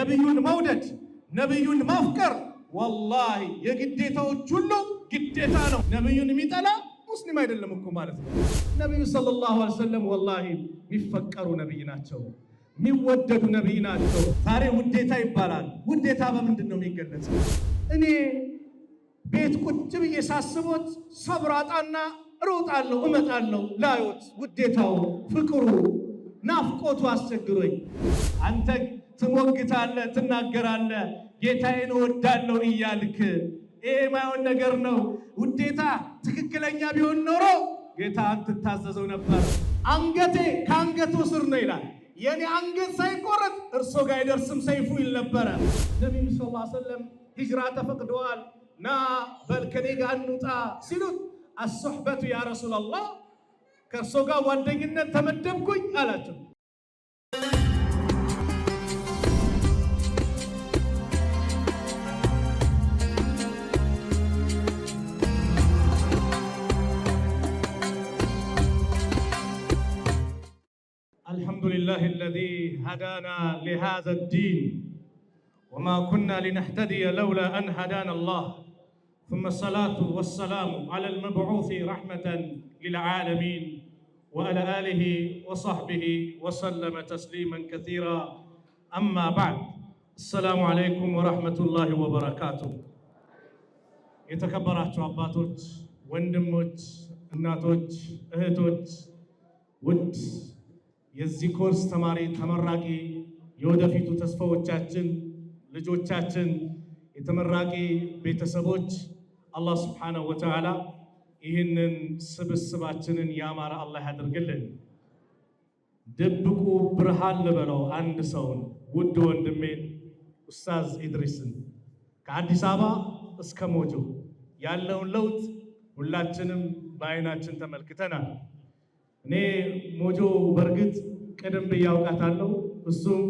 ነብዩን መውደድ ነብዩን ማፍቀር ወላሂ የግዴታዎች ሁሉ ግዴታ ነው። ነብዩን የሚጠላ ሙስሊም አይደለም እኮ ማለት ነው። ነብዩ ሰለላሁ ዐለይሂ ወሰለም ወላሂ የሚፈቀሩ ነብይ ናቸው፣ የሚወደዱ ነብይ ናቸው። ዛሬ ውዴታ ይባላል። ውዴታ በምንድን ነው የሚገለጸው? እኔ ቤት ቁጭ ብዬ ሳስቦት ሰብር አጣና እሮጣለሁ እመጣለሁ ላዮት ውዴታው ፍቅሩ ናፍቆቱ አስቸግሮኝ አንተ ትሞግታለህ ትናገራለህ ጌታዬን እወዳለሁ እያልክ ይሄ ማይሆን ነገር ነው። ውዴታ ትክክለኛ ቢሆን ኖሮ ጌታን ትታዘዘው ነበር። አንገቴ ከአንገቱ ስር ነው ይላል። የኔ አንገት ሳይቆረጥ እርሶ ጋር አይደርስም ሰይፉ ይል ነበረ። ነብዩ ሰለላሁ ዐለይሂ ወሰለም ሂጅራ ተፈቅደዋል ና በል ከኔ ጋር እንውጣ ሲሉት አስሱህበቱ ያ ረሱላላህ ከእርሶ ጋር ጓደኝነት ተመደብኩኝ አላቸው። الحمد لله الذي هدانا لهذا الدين وما كنا لنهتدي لولا أن هدانا الله ثم الصلاة والسلام على المبعوث رحمة للعالمين وعلى آله وصحبه وسلم تسليما كثيرا أما بعد السلام عليكم ورحمة الله وبركاته. የተከበራችሁ አባቶች፣ ወንድሞች፣ እናቶች፣ እህቶች ውድ የዚህ ኮርስ ተማሪ ተመራቂ የወደፊቱ ተስፋዎቻችን ልጆቻችን የተመራቂ ቤተሰቦች አላህ Subhanahu Wa Ta'ala ይህንን ስብስባችንን ያማረ አላህ ያድርግልን። ድብቁ ብርሃን ልበለው አንድ ሰውን ውድ ወንድሜን ኡስታዝ ኢድሪስን ከአዲስ አበባ እስከ ሞጆ ያለውን ለውጥ ሁላችንም በአይናችን ተመልክተናል። እኔ ሞጆ በርግጥ ቀደም ብዬ አውቃታለሁ። እሱም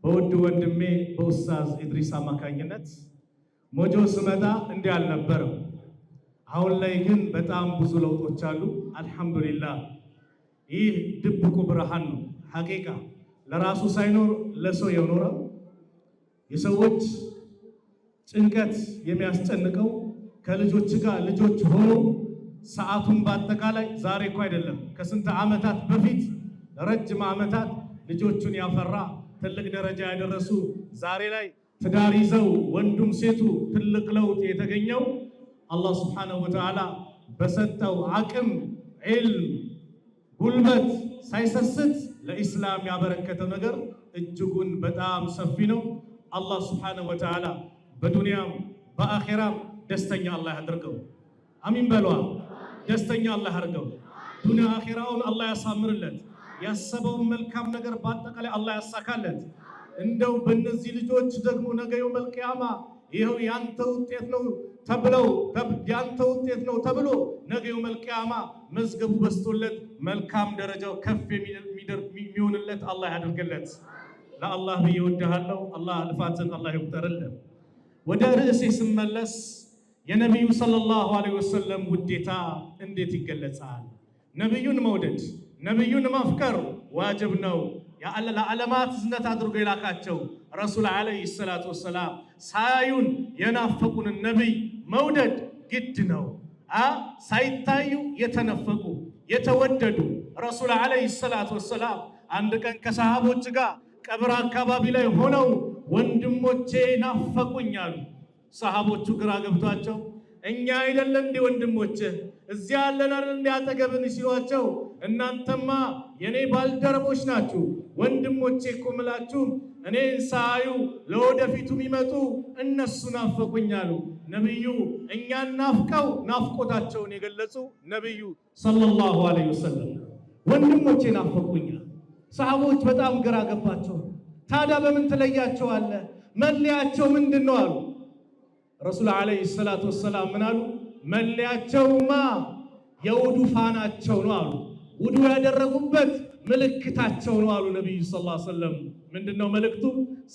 በውድ ወንድሜ በኡስታዝ ኢድሪስ አማካኝነት ሞጆ ስመጣ እንዲህ አልነበረም። አሁን ላይ ግን በጣም ብዙ ለውጦች አሉ። አልሐምዱሊላህ። ይህ ድብቁ ብርሃን ነው። ሐቂቃ ለራሱ ሳይኖር ለሰው የኖረው የሰዎች ጭንቀት የሚያስጨንቀው ከልጆች ጋር ልጆች ሆኖ ሰዓቱን በአጠቃላይ ዛሬ እኮ አይደለም ከስንት ዓመታት በፊት ረጅም ዓመታት ልጆቹን ያፈራ ትልቅ ደረጃ ያደረሱ ዛሬ ላይ ትዳር ይዘው ወንዱም ሴቱ ትልቅ ለውጥ የተገኘው አላህ Subhanahu Wa Ta'ala በሰጠው አቅም ዒልም ጉልበት ሳይሰስት ለኢስላም ያበረከተው ነገር እጅጉን በጣም ሰፊ ነው። አላህ Subhanahu Wa Ta'ala በዱንያም በአኺራም ደስተኛ አላህ ያድርገው። አሚን በሏ። ደስተኛ አላህ ያድርገው። ዱንያ አኺራውን አላህ ያሳምርለት። ያሰበውን መልካም ነገር በአጠቃላይ አላህ ያሳካለት። እንደው በእነዚህ ልጆች ደግሞ ነገ የውመል ቂያማ ይኸው ያንተ ውጤት ነው ተብለው ያንተ ውጤት ነው ተብሎ ነገ የውመል ቂያማ መዝገቡ በስቶለት መልካም ደረጃው ከፍ የሚሆንለት አላህ ያድርግለት። ለአላህ ብዬ እወድሃለሁ። አላህ ልፋትን አላህ ይቁጠርልን። ወደ ርዕሴ ስመለስ የነብዩ ሰለላሁ ዐለይሂ ወሰለም ውዴታ እንዴት ይገለጻል? ነብዩን መውደድ ነብዩን ማፍቀር ዋጅብ ነው። ለዓለማት እዝነት አድርጎ የላካቸው ረሱል ዐለይሂ ሰላቱ ወሰላም ሳያዩን የናፈቁንን ነብይ መውደድ ግድ ነው። ሳይታዩ የተነፈቁ የተወደዱ ረሱል ዐለይሂ ሰላቱ ወሰላም አንድ ቀን ከሰሃቦች ጋር ቀብር አካባቢ ላይ ሆነው ወንድሞቼ ናፈቁኝ አሉ። ሰሃቦቹ ግራ ገብቷቸው እኛ አይደለም እንደ ወንድሞችህ እዚያ ያለን አይደል እንደ አጠገብን ሲሏቸው እናንተማ የኔ ባልደረቦች ናችሁ ወንድሞቼ እኮ ምላችሁ እኔን ሳዩ ለወደፊቱ የሚመጡ እነሱ ናፈቁኝ አሉ። ነብዩ እኛን ናፍቀው ናፍቆታቸውን የገለጹ ነብዩ ሰለላሁ ዐለይሂ ወሰለም ወንድሞቼ ናፈቁኝ። ሰሃቦች በጣም ግራ ገባቸው። ታዲያ በምን ትለያቸዋለህ? መለያቸው ምንድነው አሉ። ረሱል ዐለይሂ ሰላቱ ወሰላም ምን አሉ? መለያቸውማ የውዱ ፋናቸው ነው አሉ። ውዱ ያደረጉበት ምልክታቸው ነው አሉ ነብዩ ሰለላሁ ዐለይሂ ወሰለም። ምንድነው መልእክቱ?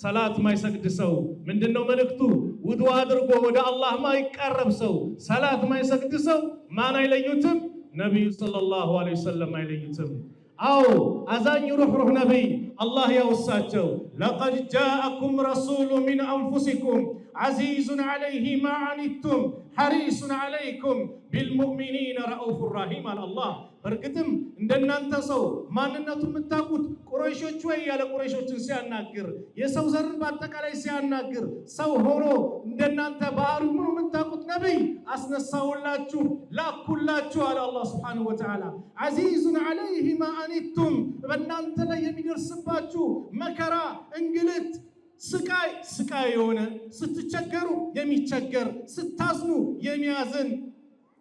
ሰላት ማይሰግድ ሰው ምንድነው መልእክቱ? ውዱ አድርጎ ወደ አላህ ማይቀረብ ሰው ሰላት ማይሰግድ ሰው ማን አይለዩትም? ነብዩ ሰለላሁ ዐለይሂ ወሰለም አይለዩትም። አዎ አዛኝ ሩህ ነብይ الله يوساتشو لقد جاءكم رسول من أنفسكم عزيز عليه ما عنتم حريص عليكم بالمؤمنين رؤوف رحيم على الله በርግጥም እንደናንተ ሰው ማንነቱን የምታውቁት ቁረይሾች ወይ ያለ ቁረይሾችን ሲያናግር የሰው ዘር በአጠቃላይ ሲያናግር ሰው ሆኖ እንደናንተ ባህሪው ምን የምታውቁት ነብይ አስነሳውላችሁ ላኩላችሁ አለ አላህ Subhanahu Wa Ta'ala عزيز عليه ما عنتم በእናንተ ላይ የሚደርስባችሁ መከራ እንግልት ስቃይ የሆነ ስትቸገሩ የሚቸገር ስታዝኑ የሚያዝን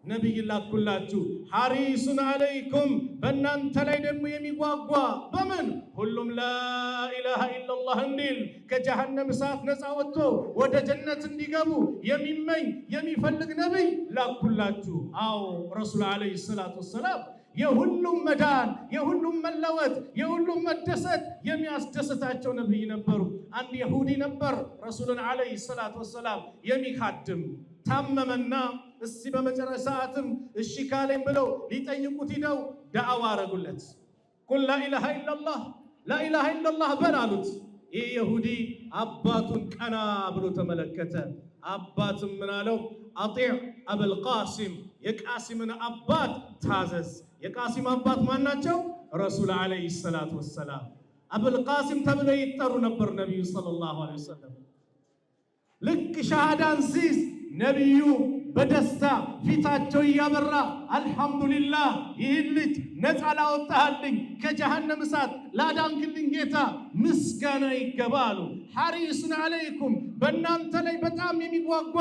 ነብይ ላኩላችሁ ሐሪሱን አለይኩም በእናንተ ላይ ደግሞ የሚጓጓ በምን ሁሉም ላኢላሃ ኢላላህ እንዲል ከጀሃነም እሳት ነፃ ወጥቶ ወደ ጀነት እንዲገቡ የሚመኝ የሚፈልግ ነብይ ላኩላችሁ። አዎ ረሱል አለይሂ ሰላቱ ወሰላም የሁሉም መዳን የሁሉም መለወጥ የሁሉም መደሰት የሚያስደስታቸው ነብይ ነበሩ። አንድ ይሁዲ ነበር ረሱልን አለይሂ ሰላቱ ወሰላም የሚካድም ታመመና እስቲ በመጨረሻ ሰዓትም እሺ ካለኝ ብለው ሊጠይቁት ሄደው ዳዕዋ አረጉለት። ቁል ላኢላሃ ኢላላህ በል አሉት። ይህ ይሁዲ አባቱን ቀና ብሎ ተመለከተ። አባትም ምን አለው? አጢዕ አበል ቃሲም የቃሲምን አባት ታዘዝ። የቃሲም አባት ማን ናቸው? ረሱል አለይሂ ሰላቱ ወሰላም አበል ቃሲም ተብለው ይጠሩ ነበር ነብዩ ሰለላሁ ዐለይሂ ወሰለም። ልክ ሻሃዳን ሲስ ነብዩ በደስታ ፊታቸው እያበራ አልሐምዱሊላህ ይህን ልጅ ነፃ ላወጣህልኝ ከጀሃነም እሳት ላዳንክልኝ ጌታ ምስጋና ይገባሉ። ሐሪሱን አለይኩም በእናንተ ላይ በጣም የሚጓጓ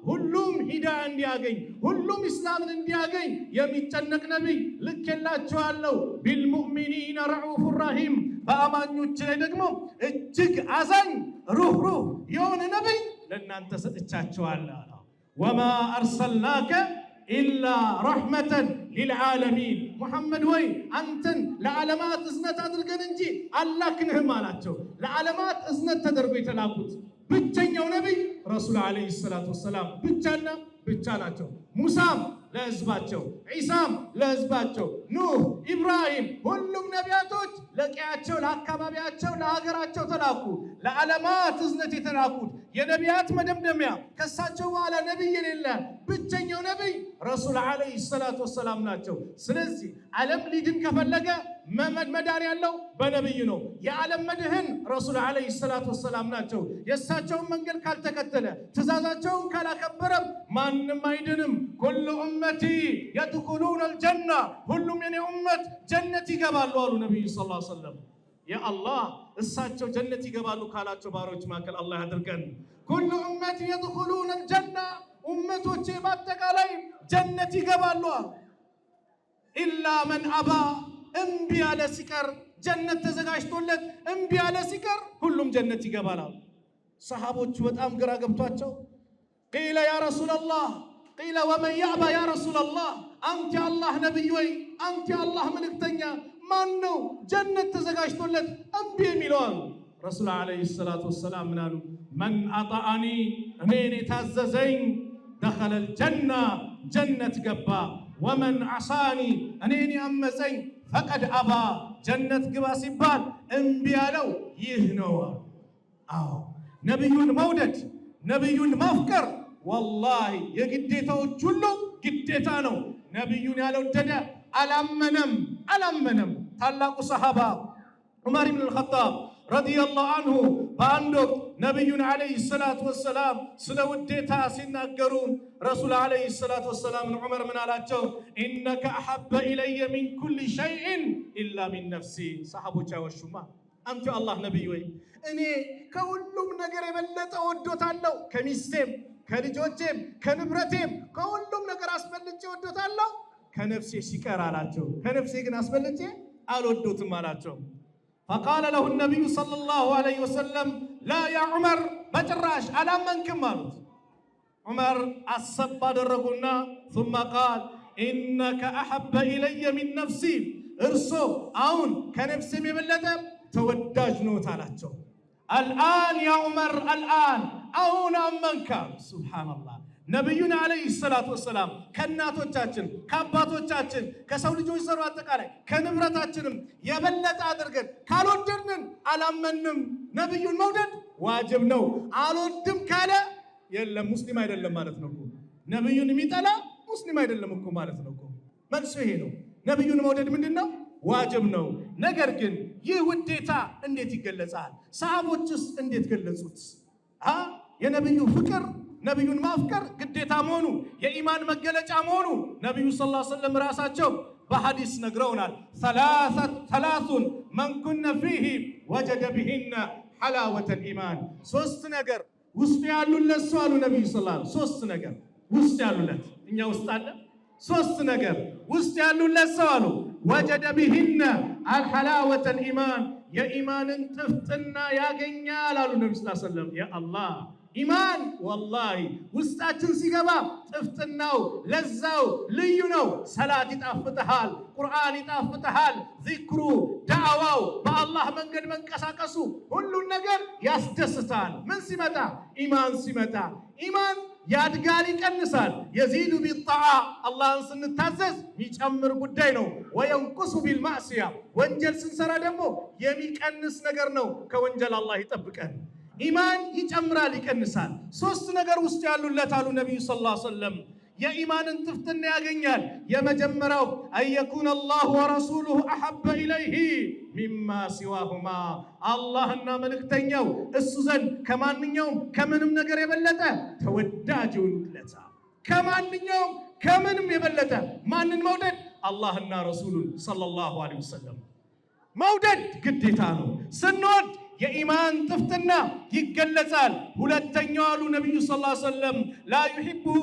ሁሉም ሂዳያ እንዲያገኝ ሁሉም ኢስላምን እንዲያገኝ የሚጨነቅ ነብይ ልኬላችኋለሁ። ቢልሙእሚኒነ ረዑፍ ረሂም በአማኞች ላይ ደግሞ እጅግ አዛኝ ሩህሩህ የሆነ ነብይ ለእናንተ ሰጥቻችኋለሁ። ወማ አርሰልናከ ኢላ ረሕመተን ሊልዓለሚን ሙሐመድ ወይ አንተን ለዓለማት እዝነት አድርገን እንጂ አላክንህም አላቸው። ለዓለማት እዝነት ተደርጎ የተላኩት ብቸኛው ነቢይ ረሱል ዓለይሂ ሰላቱ ወሰላም ብቻና ብቻ ናቸው። ሙሳም ለህዝባቸው፣ ዒሳም ለህዝባቸው፣ ኑህ፣ ኢብራሂም ሁሉም ነቢያቶች ለቀያቸው፣ ለአካባቢያቸው፣ ለሀገራቸው ተላኩ። ለዓለማት እዝነት የተላኩት የነቢያት መደምደሚያ ከሳቸው በኋላ ነቢይ የሌለ ብቸኛው ነቢይ ረሱል ዓለይሂ ሰላቱ ወሰላም ናቸው። ስለዚህ ዓለም ሊድን ከፈለገ መዳን ያለው በነቢይ ነው። የዓለም መድህን ረሱል ዓለይሂ ሰላቱ ወሰላም ናቸው። የእሳቸውን መንገድ ካልተከተለ ትእዛዛቸውን ካላከበረም ማንም አይድንም። ኩሉ ኡመቲ የድኹሉነ አልጀና ሁሉም የኔ ኡመት ጀነት ይገባሉ አሉ ነቢዩ ሰለላሁ ዐለይሂ ወሰለም። የአላህ እሳቸው ጀነት ይገባሉ ካላቸው ባሮች መካከል አላህ ያድርገን። ኩሉ ኡመቲ የድኹሉነ አልጀና ኡመቶቼ በአጠቃላይ ጀነት ይገባሉ አሉ። ኢላ መን አባ እምቢ ያለ ሲቀር ጀነት ተዘጋጅቶለት እምቢ ያለ ሲቀር ሁሉም ጀነት ይገባል። ሰሃቦቹ በጣም ግራ ገብቷቸው ቂለ ያ ረሱላላህ ቂለ ወመን ያዕባ ያ ረሱላላህ አንተ የአላህ ነቢይ ወይ አንተ የአላህ መልእክተኛ ማን ነው ጀነት ተዘጋጅቶለት እምቢ የሚለው አሉ። ረሱል ዓለይሂ ሰላቱ ወሰላም ምን አሉ? መን አጣአኒ እኔን የታዘዘኝ ደኸለል ጀና ጀነት ገባ፣ ወመን ዓሳኒ እኔን ያመፀኝ ፈቀድ አባ ጀነት ግባ ሲባል እምቢ ያለው ይህ ነው። አዎ ነቢዩን መውደድ ነቢዩን ማፍቀር ወላሂ የግዴታዎች ሁሉ ግዴታ ነው። ነቢዩን ያልወደደ አላመነም። ታላቁ ሰሃባ ዑመር ኢብኑ አልኸጣብ ረዲየላሁ አንሁ በአንድ ወቅት ነቢዩን ዓለይሂ ሰላቱ ወሰላም ስለ ውዴታ ሲናገሩ ረሱል ዓለይሂ ሰላቱ ወሰላም ዑመር ምን አላቸው? ኢነከ አሐበ ኢለየ ሚን ኩሊ ሸይኢን ኢላ ሚን ነፍሲ። ሰሃቦች አይወሹማ። አንተ አላህ ነቢይ ወይ እኔ ከሁሉም ነገር የበለጠ ወዶታለሁ፣ ከሚስቴም ከልጆቼም ከንብረቴም ከሁሉም ነገር አስበልጬ ወዶታለሁ ከነፍሴ ሲቀር አላቸው። ከነፍሴ ግን አስበልጬ አልወዶትም አላቸው። ፈቃለ ለሁ ነቢዩ ሰለላሁ ዐለይሂ ወሰለም ላ ያ ዑመር በጭራሽ አላመንክም አሉት። ዑመር አሰብ አደረጉና ثم ቃል ኢነከ አሐበ ኢለየ ሚን ነፍሲ እርሶ አሁን ከነፍሴም የበለጠ ተወዳጅ ኖት አላቸው። አልአን ያ ዑመር አልአን አሁን አመንካ። ሱብሓነላህ ነብዩን አለይሂ ሰላቱ ወሰላም ከእናቶቻችን ከአባቶቻችን ከሰው ልጆች ዘር አጠቃላይ ከንብረታችንም የበለጠ አድርገን ካልወደድን አላመንም። ነብዩን መውደድ ዋጅብ ነው። አልወድም ካለ የለም ሙስሊም አይደለም ማለት ነው እኮ። ነብዩን የሚጠላ ሙስሊም አይደለም እኮ ማለት ነው እኮ። መልሱ ይሄ ነው። ነብዩን መውደድ ምንድነው? ዋጅብ ነው። ነገር ግን ይህ ውዴታ እንዴት ይገለጻል? ሰሃቦችስ እንዴት ገለጹት? የነብዩ ፍቅር ነብዩን ማፍቀር ግዴታ መሆኑ የኢማን መገለጫ መሆኑ ነብዩ ሰለላሁ ዐለይሂ ወሰለም ራሳቸው በሐዲስ ነግረውናል። ሰላሱን መን ኩነ ፊሂ ወጀደ ቢሂነ ሐላወተል ኢማን። ሶስት ነገር ውስጥ ያሉለት ሰው አሉ ነብዩ ሰለላሁ ዐለይሂ ወሰለም። ሶስት ነገር ውስጥ ያሉለት እኛ ውስጥ አለ። ሶስት ነገር ውስጥ ያሉለት ሰው አሉ ወጀደ ቢሂነ ሐላወተል ኢማን፣ የኢማንን ጥፍጥና ያገኛል አሉ ነብዩ ሰለላሁ ዐለይሂ ወሰለም። ያ አላህ ኢማን ወላሂ ውስጣችን ሲገባ ጥፍጥናው ለዛው ልዩ ነው። ሰላት ይጣፍጥሃል፣ ቁርአን ይጣፍጥሃል፣ ዚክሩ ዳዕዋው፣ በአላህ መንገድ መንቀሳቀሱ ሁሉን ነገር ያስደስታል። ምን ሲመጣ? ኢማን ሲመጣ። ኢማን ያድጋል፣ ይቀንሳል። የዚዱ ቢጣዓ አላህን ስንታዘዝ የሚጨምር ጉዳይ ነው። ወየንቁሱ ቢልማዕሲያ ወንጀል ስንሰራ ደግሞ የሚቀንስ ነገር ነው። ከወንጀል አላህ ይጠብቀን። ኢማን ይጨምራል፣ ይቀንሳል። ሶስት ነገር ውስጥ ያሉለት አሉ ነብዩ ሰለላሁ ዐለይሂ ወሰለም የኢማንን ጥፍጥና ያገኛል። የመጀመሪያው አየኩን አላሁ ወረሱሉሁ አሐበ ኢለይሂ ሚማ ሲዋሁማ፣ አላህና መልእክተኛው እሱ ዘንድ ከማንኛውም ከምንም ነገር የበለጠ ተወዳጅ ይሆኑለታል። ከማንኛውም ከምንም የበለጠ ማንን መውደድ? አላህና ረሱሉን ሰለላሁ ዐለይሂ ወሰለም መውደድ ግዴታ ነው። ስንወድ የኢማን ጥፍጥና ይገለጻል። ሁለተኛው አሉ ነብዩ ሰለላሁ ዐለይሂ ወሰለም ላ ዩሂቡሁ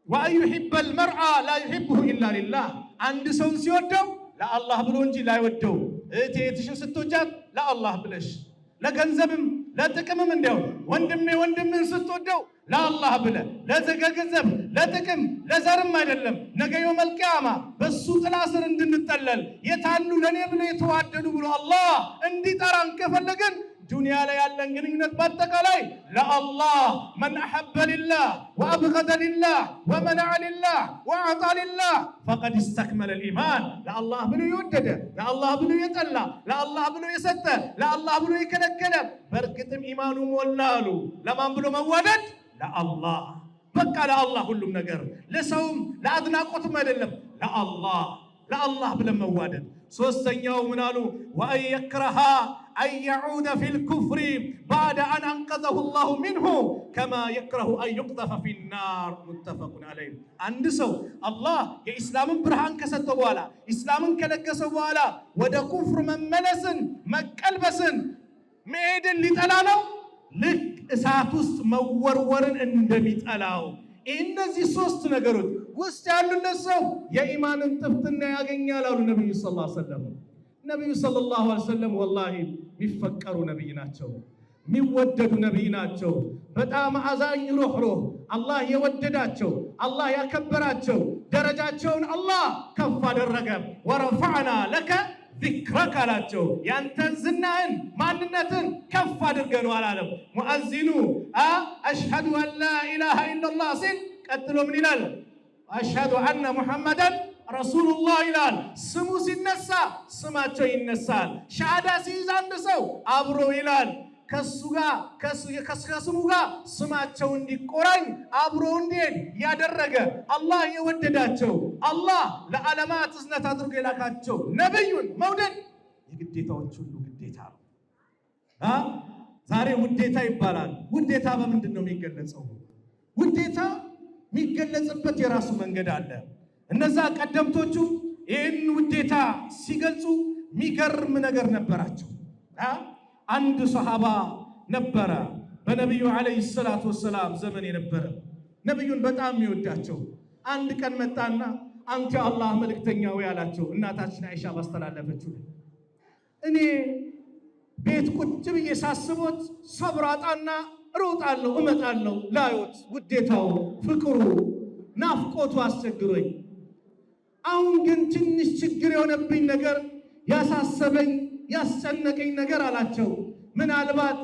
ወአዩሂበል መርአ ላ ዩሂቡሁ ኢላ ሊላህ፣ አንድ ሰውን ሲወደው ለአላህ ብሎ እንጂ ላይወደው። እህትሽን ስትወጃት ለአላህ ብለሽ፣ ለገንዘብም ለጥቅምም እንዲያው ወንድምን ስትወደው ለአላህ ብለ፣ ለገንዘብ ለጥቅም ለዘርም አይደለም። ነገ የውመል ቂያማ በሱ ጥላ ስር እንድንጠለል የታሉ ለኔ ብለ የተዋደዱ ብሎ አላህ እንዲጠራን ከፈለገን ዱንያ ላይ ያለን ግንኙነት በአጠቃላይ ለአላህ መን አሐበ ሊላህ ወአብገደ ሊላህ ወመነዐ ሊላህ ወአዕጣ ሊላህ ፈቀድ እስተክመለል ኢማን። ለአላህ ብሎ የወደደ፣ ለአላህ ብሎ የጠላ፣ ለአላህ ብሎ የሰጠ፣ ለአላህ ብሎ የከለከለ በእርግጥም ኢማኑ ሞላ አሉ። ለማን ብሎ መዋደድ? ለአላህ። በቃ ለአላህ ሁሉም ነገር፣ ለሰውም ለአድናቆትም አይደለም፣ ለአላህ ብለን መዋደድ። ሶስተኛው ምን አሉ? ወአን የክረሃ አን የዑደ ፊል ኩፍሪ ባዕደ አን አንቀዘሁ ላሁ ሚንሁ ከማ የክረሁ አን ዩቅዘፈ ፊናር። ሙተፈቁን ዐለይህ። አንድ ሰው አላህ የኢስላምን ብርሃን ከሰጠው በኋላ ኢስላምን ከለገሰው በኋላ ወደ ኩፍር መመለስን መቀልበስን መሄድን ሊጠላ ነው፣ ልክ እሳት ውስጥ መወርወርን እንደሚጠላው። እነዚህ ሶስት ነገሮች ውስጥ ያሉለት ሰው የኢማንን ጥፍጥና ያገኛል አሉ ነብዩ ሰለላሁ ዐለይሂ ወሰለም። ነብዩ ሰለላሁ ዐለይሂ ወሰለም ወላሂ የሚፈቀሩ ነብይ ናቸው፣ የሚወደዱ ነብይ ናቸው። በጣም አዛኝ ሩህሩህ፣ አላህ የወደዳቸው አላህ ያከበራቸው፣ ደረጃቸውን አላህ ከፍ አደረገ። ወረፈዕና ለከ ዚክረከ አላቸው። ያንተን ዝናህን ማንነትን ከፍ አድርገነዋል አለም። ሙአዚኑ አሽሀዱ አን ላ ኢላሃ ኢለላህ ሲል ቀጥሎ ምን ይላል? አሽሀዱ አነ ሙሐመደን ረሱሉላህ ይላል። ስሙ ሲነሳ ስማቸው ይነሳል። ሻሃዳ ሲይዝ አንድ ሰው አብሮ ይላል። ከስሙ ጋር ስማቸው እንዲቆራኝ አብሮ እንዲሄድ ያደረገ አላህ የወደዳቸው አላህ ለዓለማት እዝነት አድርጎ የላካቸው ነብዩን መውደድ የግዴታዎች ሁሉ ግዴታ ነው። ዛሬ ውዴታ ይባላል። ውዴታ በምንድን ነው የሚገለጸው? ውዴታ የሚገለጽበት የራሱ መንገድ አለ። እነዛ ቀደምቶቹ ይህን ውዴታ ሲገልጹ የሚገርም ነገር ነበራቸው። አንድ ሰሃባ ነበረ በነቢዩ ዓለይሂ ሰላቱ ወሰላም ዘመን የነበረ ነቢዩን በጣም የሚወዳቸው። አንድ ቀን መጣና አንተ አላህ መልእክተኛ ወይ አላቸው። እናታችን አይሻ ባስተላለፈችው እኔ ቤት ቁጭ ብዬ ሳስቦት ሰብር አጣና እሮጣለሁ እመጣለሁ ላዮት ውዴታው ፍቅሩ ናፍቆቱ አስቸግሮኝ፣ አሁን ግን ትንሽ ችግር የሆነብኝ ነገር ያሳሰበኝ ያስጨነቀኝ ነገር አላቸው። ምናልባት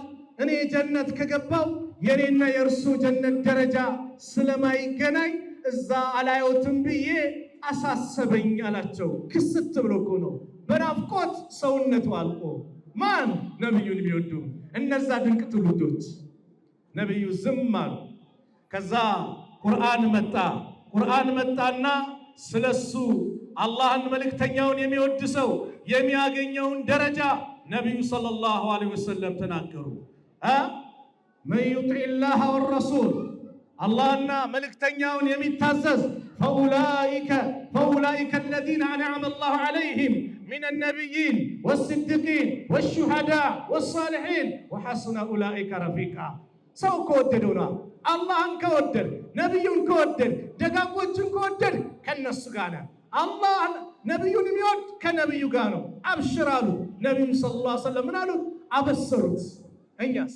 እኔ ጀነት ከገባው የኔና የእርሱ ጀነት ደረጃ ስለማይገናኝ እዛ አላየውትም ብዬ አሳሰበኝ አላቸው። ክስት ብሎ እኮ ነው በናፍቆት ሰውነቱ አልቆ። ማን? ነቢዩን የሚወዱ እነዛ ድንቅ ትውልዶች። ነቢዩ ዝም አሉ። ከዛ ቁርአን መጣና ስለሱ አላህን መልእክተኛውን የሚወድ ሰው የሚያገኘውን ደረጃ ነቢዩ ሰለላሁ ዐለይሂ ወሰለም ተናገሩ። መን ዩጢዕ ወረሱል አላህና መልእክተኛውን የሚታዘዝ ፈኡላኢከ አለዚነ አንዐመ አላሁ ዐለይሂም ሚነ ነቢይን ወስዲቂን ወሹሃዳእ ወሳሊሒን ወሐሱነ ኡላኢከ ረፊቃ። ሰው ከወደደው ነው። አላህን ከወደድ፣ ነቢዩን ከወደድ፣ ደጋጎችን ከወደድ ከነሱ ጋር ነው። አላህ ነቢዩን የሚወድ ከነቢዩ ጋር ነው። አብሽር አሉ ነቢዩ ሰለላሁ ዐለይሂ ወሰለም። ምን አሉት? አበሰሩት። እኛስ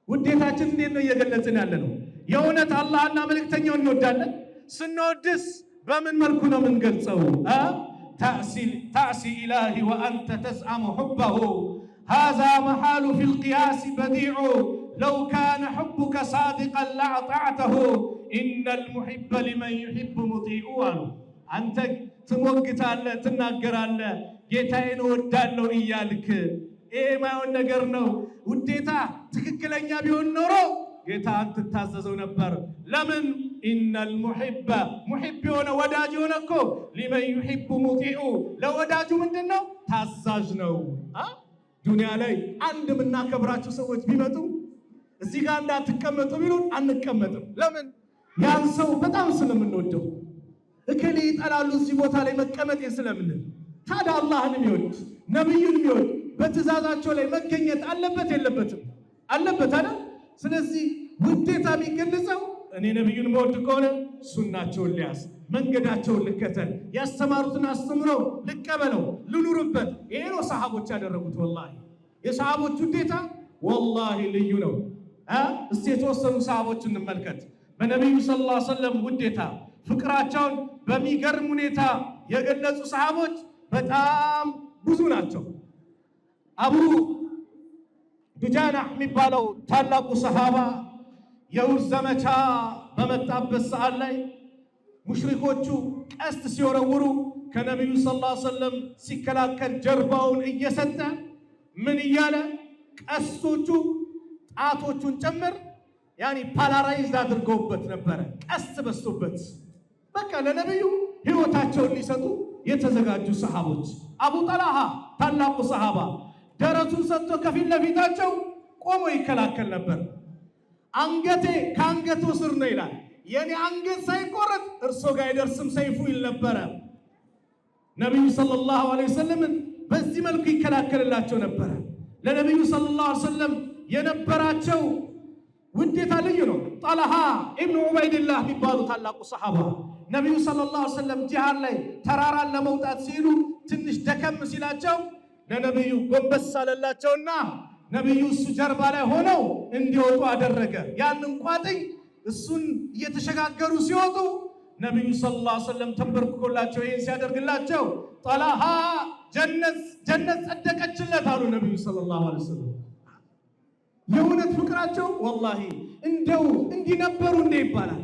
ውዴታችን እንዴት ነው እየገለጽን ያለ ነው? የእውነት አላህና መልእክተኛውን እንወዳለን? ስንወድስ በምን መልኩ ነው የምንገልጸው? ታዕሲ ኢላሂ ወአንተ ተዝዐሙ ሑበሁ ሃዛ መሓሉ ፊል ቂያስ በዲዑ ለው ካነ ሑቡከ ሳዲቀን ለአጣዕተሁ ኢነል ሙሒበ ሊመን ዩሒቡ ሙጢዑ አሉ። አንተ ትሞግታለህ፣ ትናገራለህ ጌታዬን እወዳለሁ እያልክ፣ ይሄ ማይሆን ነገር ነው። ውዴታ ትክክለኛ ቢሆን ኖሮ ጌታን ትታዘዘው ነበር። ለምን? ኢነል ሙሒበ ሙሒብ የሆነ ወዳጅ የሆነ እኮ ሊመን ዩሒቡ ሙጢዑ ለወዳጁ ምንድን ነው? ታዛዥ ነው። ዱንያ ላይ አንድ የምናከብራቸው ሰዎች ቢመጡ እዚህ ጋር እንዳትቀመጡ ቢሉን አንቀመጥም። ለምን? ያን ሰው በጣም ስለምንወደው። እከሌ ይጠላሉ እዚህ ቦታ ላይ መቀመጤን ስለምንል። ታዲያ አላህን የሚወድ ነቢዩን የሚወድ በትእዛዛቸው ላይ መገኘት አለበት የለበትም? አለበት አይደል? ስለዚህ ውዴታ የሚገለጸው እኔ ነቢዩን መወድ ከሆነ ሱናቸውን ሊያዝ፣ መንገዳቸውን ልከተል፣ ያስተማሩትን አስተምረው ልቀበለው፣ ልኑርበት። ይሄ ነው ሰሃቦች ያደረጉት። ወላሂ የሰሃቦች ውዴታ ወላሂ ልዩ ነው። እስቲ የተወሰኑ ሰሃቦች እንመልከት። በነቢዩ ሰለላሁ ዐለይሂ ወሰለም ውዴታ ፍቅራቸውን በሚገርም ሁኔታ የገለጹ ሰሃቦች በጣም ብዙ ናቸው። አቡ ዱጃና የሚባለው ታላቁ ሰሃባ የውር ዘመቻ በመጣበት ሰዓት ላይ ሙሽሪኮቹ ቀስት ሲወረውሩ ከነቢዩ ሰለላሁ ዐለይሂ ወሰለም ሲከላከል ጀርባውን እየሰጠ ምን እያለ ቀስቶቹ ጣቶቹን ጭምር ያኒ ፓላራይዝ አድርገውበት ነበረ። ቀስት በስቶበት በቃ ለነቢዩ ህይወታቸውን ሊሰጡ የተዘጋጁ ሰሃቦች። አቡ ጠልሃ ታላቁ ሰሃባ ደረቱን ሰጥቶ ከፊት ለፊታቸው ቆሞ ይከላከል ነበር። አንገቴ ከአንገቱ ስር ነው ይላል። የኔ አንገት ሳይቆረጥ እርሶ ጋር አይደርስም ሰይፉ ይል ነበረ። ነቢዩ ሰለላሁ ዐለይሂ ወሰለም በዚህ መልኩ ይከላከልላቸው ነበረ። ለነቢዩ ሰለላሁ ዐለይሂ ወሰለም የነበራቸው ውዴታ ልዩ ነው። ጠልሃ ኢብኑ ዑበይድላህ የሚባሉ ታላቁ ሰሃባ ነቢዩ ሰለላሁ ዐለይሂ ወሰለም ጂሃድ ላይ ተራራን ለመውጣት ሲሉ ትንሽ ደከም ሲላቸው ለነቢዩ ጎንበስ አለላቸውና ነቢዩ እሱ ጀርባ ላይ ሆነው እንዲወጡ አደረገ። ያንን ቋጥኝ እሱን እየተሸጋገሩ ሲወጡ ነቢዩ ሰለላሁ ዐለይሂ ወሰለም ተንበርክኮላቸው ይህን ሲያደርግላቸው ጠልሃ ጀነት ጸደቀችለት አሉ ነቢዩ ሰለላሁ ዐለይሂ ወሰለም። የእውነት ፍቅራቸው ወላሂ እንደው እንዲህ ነበሩ እንዴ ይባላል።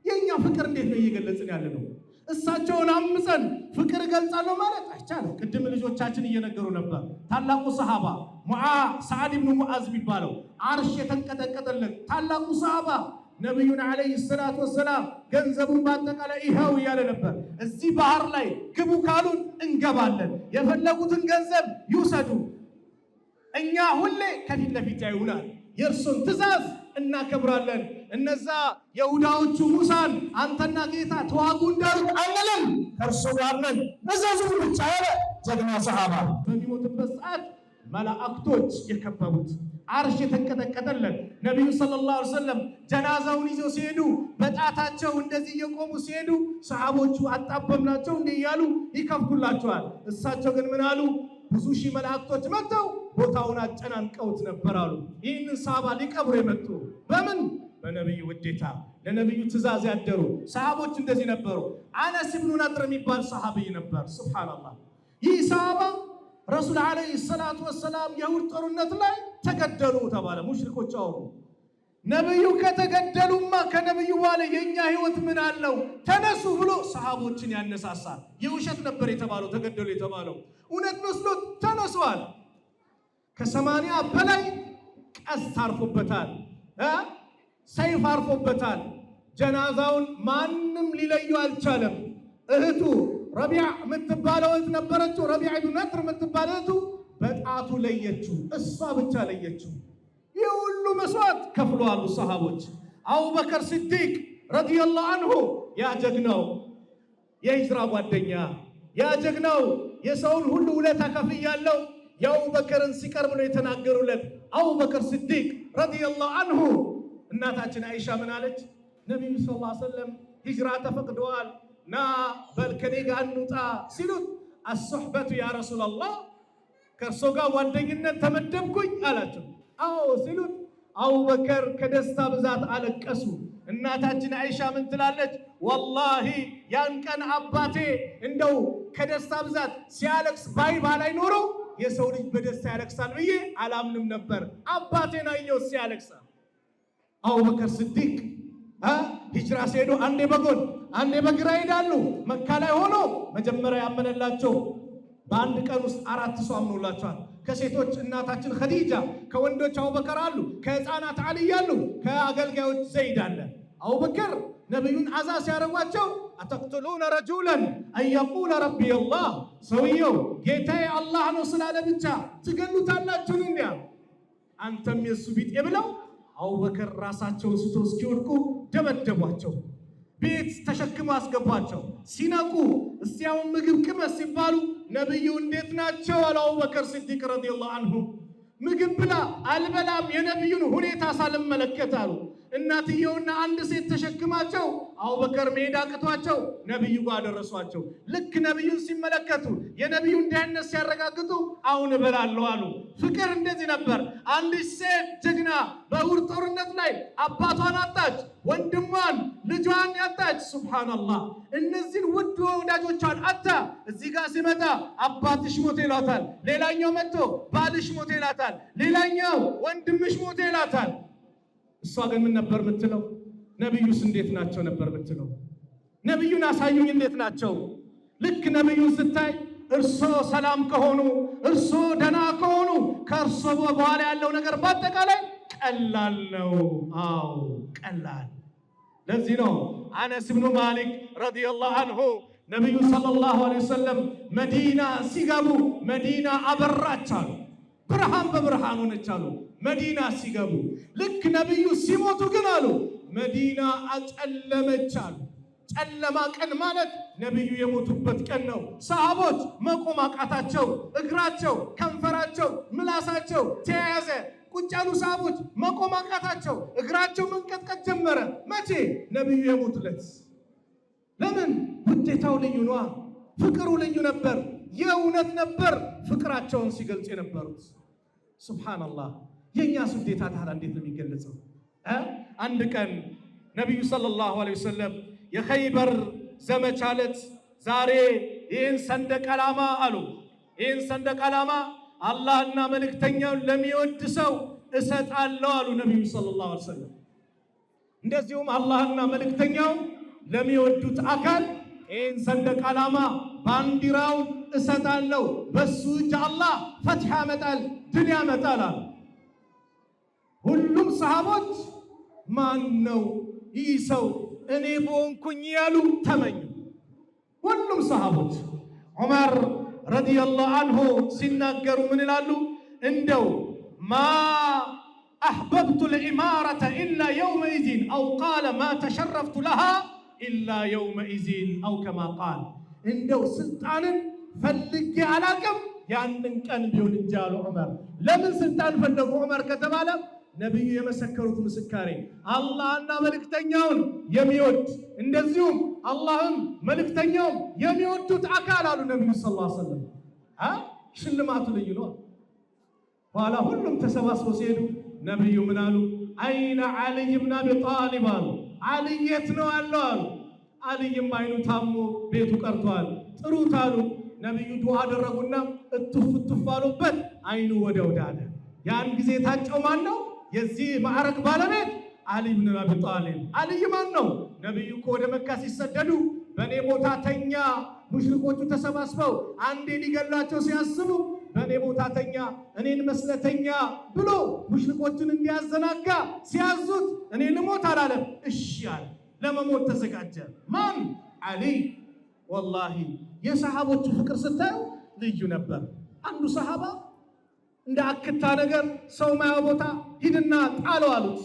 የእኛ ፍቅር እንዴት ነው እየገለጽን ያለ ነው? እሳቸውን አምፀን ፍቅር እገልጻለሁ ማለት አይቻልም። ቅድም ልጆቻችን እየነገሩ ነበር። ታላቁ ሰሃባ ሰዓድ ብኑ ሙዓዝ የሚባለው አርሽ የተንቀጠቀጠለት ታላቁ ሰሃባ ነቢዩን ዓለይሂ ሰላቱ ወሰላም ገንዘቡን በአጠቃላይ ይኸው እያለ ነበር። እዚህ ባህር ላይ ግቡ ካሉን እንገባለን፣ የፈለጉትን ገንዘብ ይውሰዱ፣ እኛ ሁሌ ከፊት ለፊት ያዩናል፣ የእርሱን ትእዛዝ እናከብራለን። እነዛ የሁዳዎቹ ሙሳን አንተና ጌታ ተዋጉ እንዳሉ አንልም፣ ከእርሱ ጋር ነን፣ እዘዙ ብቻ ያለ ጀግና ሰሃባ በሚሞትበት ሰዓት መላእክቶች የከበቡት አርሽ የተንቀጠቀጠለት ነቢዩ ሰለላሁ ዐለይሂ ወሰለም ጀናዛውን ይዘው ሲሄዱ በጣታቸው እንደዚህ እየቆሙ ሲሄዱ ሰሃቦቹ አጣበምናቸው እንዲህ እያሉ ይከፍቱላቸዋል። እሳቸው ግን ምን አሉ? ብዙ ሺህ መላእክቶች መጥተው ቦታውን አጨናንቀውት ነበር አሉ። ይህንን ሰሃባ ሊቀብሩ የመጡ በምን? በነቢዩ ውዴታ፣ ለነቢዩ ትእዛዝ ያደሩ ሰሃቦች እንደዚህ ነበሩ። አነስ ብኑ ነድር የሚባል ሰሃቢይ ነበር። ሱብሃንአላህ። ይህ ሰሃባ ረሱል ዓለይሂ ሰላቱ ወሰላም የኡሁድ ጦርነት ላይ ተገደሉ ተባለ። ሙሽሪኮች አወሩ። ነብዩ ከተገደሉማ ከነብዩ በኋላ የኛ ህይወት ምን አለው? ተነሱ ብሎ ሰሃቦችን ያነሳሳል። የውሸት ነበር የተባለው ተገደሉ የተባለው እውነት መስሎት ተነሷል። ከ80 በላይ ቀስት አርፎበታል፣ ሰይፍ አርፎበታል። ጀናዛውን ማንም ሊለዩ አልቻለም። እህቱ ረቢዓ የምትባለው እህት ነበረችው። ረቢዓ ኢብኑ ነድር የምትባለው እህቱ በጣቱ ለየችው፣ እሷ ብቻ ለየችው። ይህ ሁሉ መስዋዕት ከፍለዋል ሰሃቦች። አቡበከር ሲዲቅ ረዲየላሁ አንሁ ያ ጀግናው የሂጅራ ጓደኛ፣ ያ ጀግናው የሰውን ሁሉ ውለታ ከፍያለሁ የአቡበከርን ሲቀርብ ነው የተናገሩለት። አቡበከር ሲዲቅ ረዲየላሁ አንሁ እናታችን አይሻ ምን አለች? ነቢዩ ሰለላሁ ዐለይሂ ወሰለም ሂጅራ ተፈቅደዋል ና በል ከኔ ጋር እንውጣ ሲሉት አስሱሕበቱ ያ ረሱላላህ ከእርሶ ጋር ጓደኝነት ተመደብኩኝ አላቸው። አዎ ሲሉት አቡበከር ከደስታ ብዛት አለቀሱ። እናታችን አይሻ ምን ትላለች? ወላሂ ያን ቀን አባቴ እንደው ከደስታ ብዛት ሲያለቅስ ባላይ ኖሮ የሰው ልጅ በደስታ ያለቅሳል ብዬ አላምንም ነበር። አባቴን አየው ሲያለቅሳል። አቡበከር ሲዲቅ ሂጅራ ሲሄዱ አንዴ በጎን አንዴ በግራ ይሄዳሉ። መካ ላይ ሆኖ መጀመሪያ ያመነላቸው በአንድ ቀን ውስጥ 4 ሰው አምኖላቸዋል። ከሴቶች እናታችን ኸዲጃ፣ ከወንዶች አቡበከር አሉ፣ ከህፃናት አሊ አሉ፣ ከአገልጋዮች ዘይድ አለ። አቡበከር ነቢዩን አዛ ሲያደርጓቸው አተቅትሉነ ረጁለን አንየቁለ ረቢ አላህ፣ ሰውየው ጌታዬ አላህ ነው ስላለ ብቻ ትገሉታላችሁን? እንዲያ አንተም የሱ ቢጤ ብለው አቡበከር ራሳቸውን ስቶ እስኪወድቁ ደበደቧቸው። ቤት ተሸክመው አስገቧቸው። ሲነቁ እስቲያውን ምግብ ቅመስ ሲባሉ ነብዩ እንዴት ናቸው አሉ አቡበከር ሲዲቅ ረዲየላሁ አንሁ። ምግብ ብላ አልበላም የነብዩን ሁኔታ ሳልመለከት አሉ። እናትየውና አንድ ሴት ተሸክማቸው አቡበከር መሄድ አቅቷቸው ነብዩ ጋር ደረሷቸው። ልክ ነብዩን ሲመለከቱ የነብዩን ደህንነት ሲያረጋግጡ አሁን እበላለሁ አሉ። ፍቅር እንደዚህ ነበር። አንድ ሴት ጀግና በኡሁድ ጦርነት ላይ አባቷን አጣች፣ ወንድሟን፣ ልጇን ያጣች። ሱብሃንአላህ እነዚህን ውድ ወዳጆቿን አጣ። እዚህ ጋር ሲመጣ አባትሽ ሞተ ይላታል፣ ሌላኛው መጥቶ ባልሽ ሞተ ይላታል፣ ሌላኛው ወንድምሽ ሞተ ይላታል። እሷ ግን ምን ነበር የምትለው? ነብዩስ እንዴት ናቸው ነበር የምትለው። ነብዩን አሳዩኝ እንዴት ናቸው። ልክ ነብዩን ስታይ እርሶ ሰላም ከሆኑ እርሶ ደና ከሆኑ ከእርሶ በኋላ ያለው ነገር በአጠቃላይ ቀላል ነው። አዎ ቀላል። ለዚህ ነው አነስ ብኑ ማሊክ ረዲየላሁ አንሁ ነብዩ ሰለላሁ ዐለይሂ ወሰለም መዲና ሲገቡ መዲና አበራች አሉ። ብርሃን በብርሃን ሆነች አሉ መዲና ሲገቡ። ልክ ነብዩ ሲሞቱ ግን አሉ መዲና አጨለመች አሉ። ጨለማ ቀን ማለት ነብዩ የሞቱበት ቀን ነው። ሰሃቦች መቆም አቃታቸው። እግራቸው፣ ከንፈራቸው፣ ምላሳቸው ተያያዘ። ቁጭ ያሉ ሰሃቦች መቆም አቃታቸው። እግራቸው መንቀጥቀጥ ጀመረ። መቼ? ነብዩ የሞቱለት። ለምን? ውዴታው ልዩ ነዋ። ፍቅሩ ልዩ ነበር። የእውነት ነበር ፍቅራቸውን ሲገልጹ የነበሩት። ሱብሃንአላህ የእኛስ ውዴታ ታዲያ እንዴት ነው የሚገለጸው? አንድ ቀን ነቢዩ ሰለላሁ ዐለይሂ ወሰለም የኸይበር ዘመቻ ዕለት ዛሬ ይህን ሰንደቅ ዓላማ አሉ ይህን ሰንደቅ ዓላማ አላህና መልእክተኛውን ለሚወድ ሰው እሰጣለሁ አሉ ነቢዩ ሰለላሁ ዐለይሂ ወሰለም። እንደዚሁም አላህና መልእክተኛው ለሚወዱት አካል ይህን ሰንደቅ ዓላማ ባንዲራው እሰጣለሁ፣ በሱ እጅ አላህ ፈትሕ ያመጣል፣ ድል ያመጣል አሉ። ሁሉም ሰሃቦች ማን ነው ይህ ሰው እኔ በሆንኩኝ ያሉ ተመኙ። ሁሉም ሰሃቦች ዑመር ረዲየላሁ አንሁ ሲናገሩ ምን ይላሉ? እንደው ማ አሕበብቱ ልኢማረተ ኢላ የውመኢዚን አው ቃለ ማ ተሸረፍቱ ለሃ ኢላ የውመኢዚን አው ከማ ቃል። እንደው ስልጣንን ፈልጌ አላቅም ያንን ቀን ቢሆን እንጂ አሉ ዑመር። ለምን ስልጣን ፈለጉ ዑመር ከተባለ ነብዩ የመሰከሩት ምስካሬ አላህና መልእክተኛውን የሚወድ እንደዚሁም አላህም መልእክተኛውም የሚወዱት አካል አሉ ነብዩ ሰለላሁ ዐለይሂ ወሰለም። ሽልማቱ ልዩ ነው። በኋላ ሁሉም ተሰባስበው ሲሄዱ ነብዩ ምን አሉ? አይነ ዓሊይ ብን አቢ ጣሊብ አሉ። ዓሊይ የት ነው ያለው አሉ። ዓሊይም አይኑ ታሞ ቤቱ ቀርቷል፣ ጥሩት አሉ። ነብዩ ዱዓ አደረጉና እትፍ እትፍ አሉበት፣ አይኑ ወዲያው ዳነ። ያን ጊዜ ታጨው ማን ነው? የዚህ ማዕረግ ባለቤት አሊ ብን አቢ ጣሊብ። አልይ ማን ነው? ነብዩ እኮ ወደ መካ ሲሰደዱ በኔ ቦታ ተኛ፣ ሙሽሪኮቹ ተሰባስበው አንዴ ሊገላቸው ሲያስቡ በኔ ቦታ ተኛ፣ እኔን መስለተኛ ብሎ ሙሽሪኮቹን እንዲያዘናጋ ሲያዙት እኔ ልሞት አላለም። እሺ አለ፣ ለመሞት ተዘጋጀ። ማን? አሊ። ወላሂ የሰሃቦቹ ፍቅር ስታዩ ልዩ ነበር። አንዱ ሰሃባ እንደ አክታ ነገር ሰው ማያው ቦታ ሂድና ጣለው አሉት።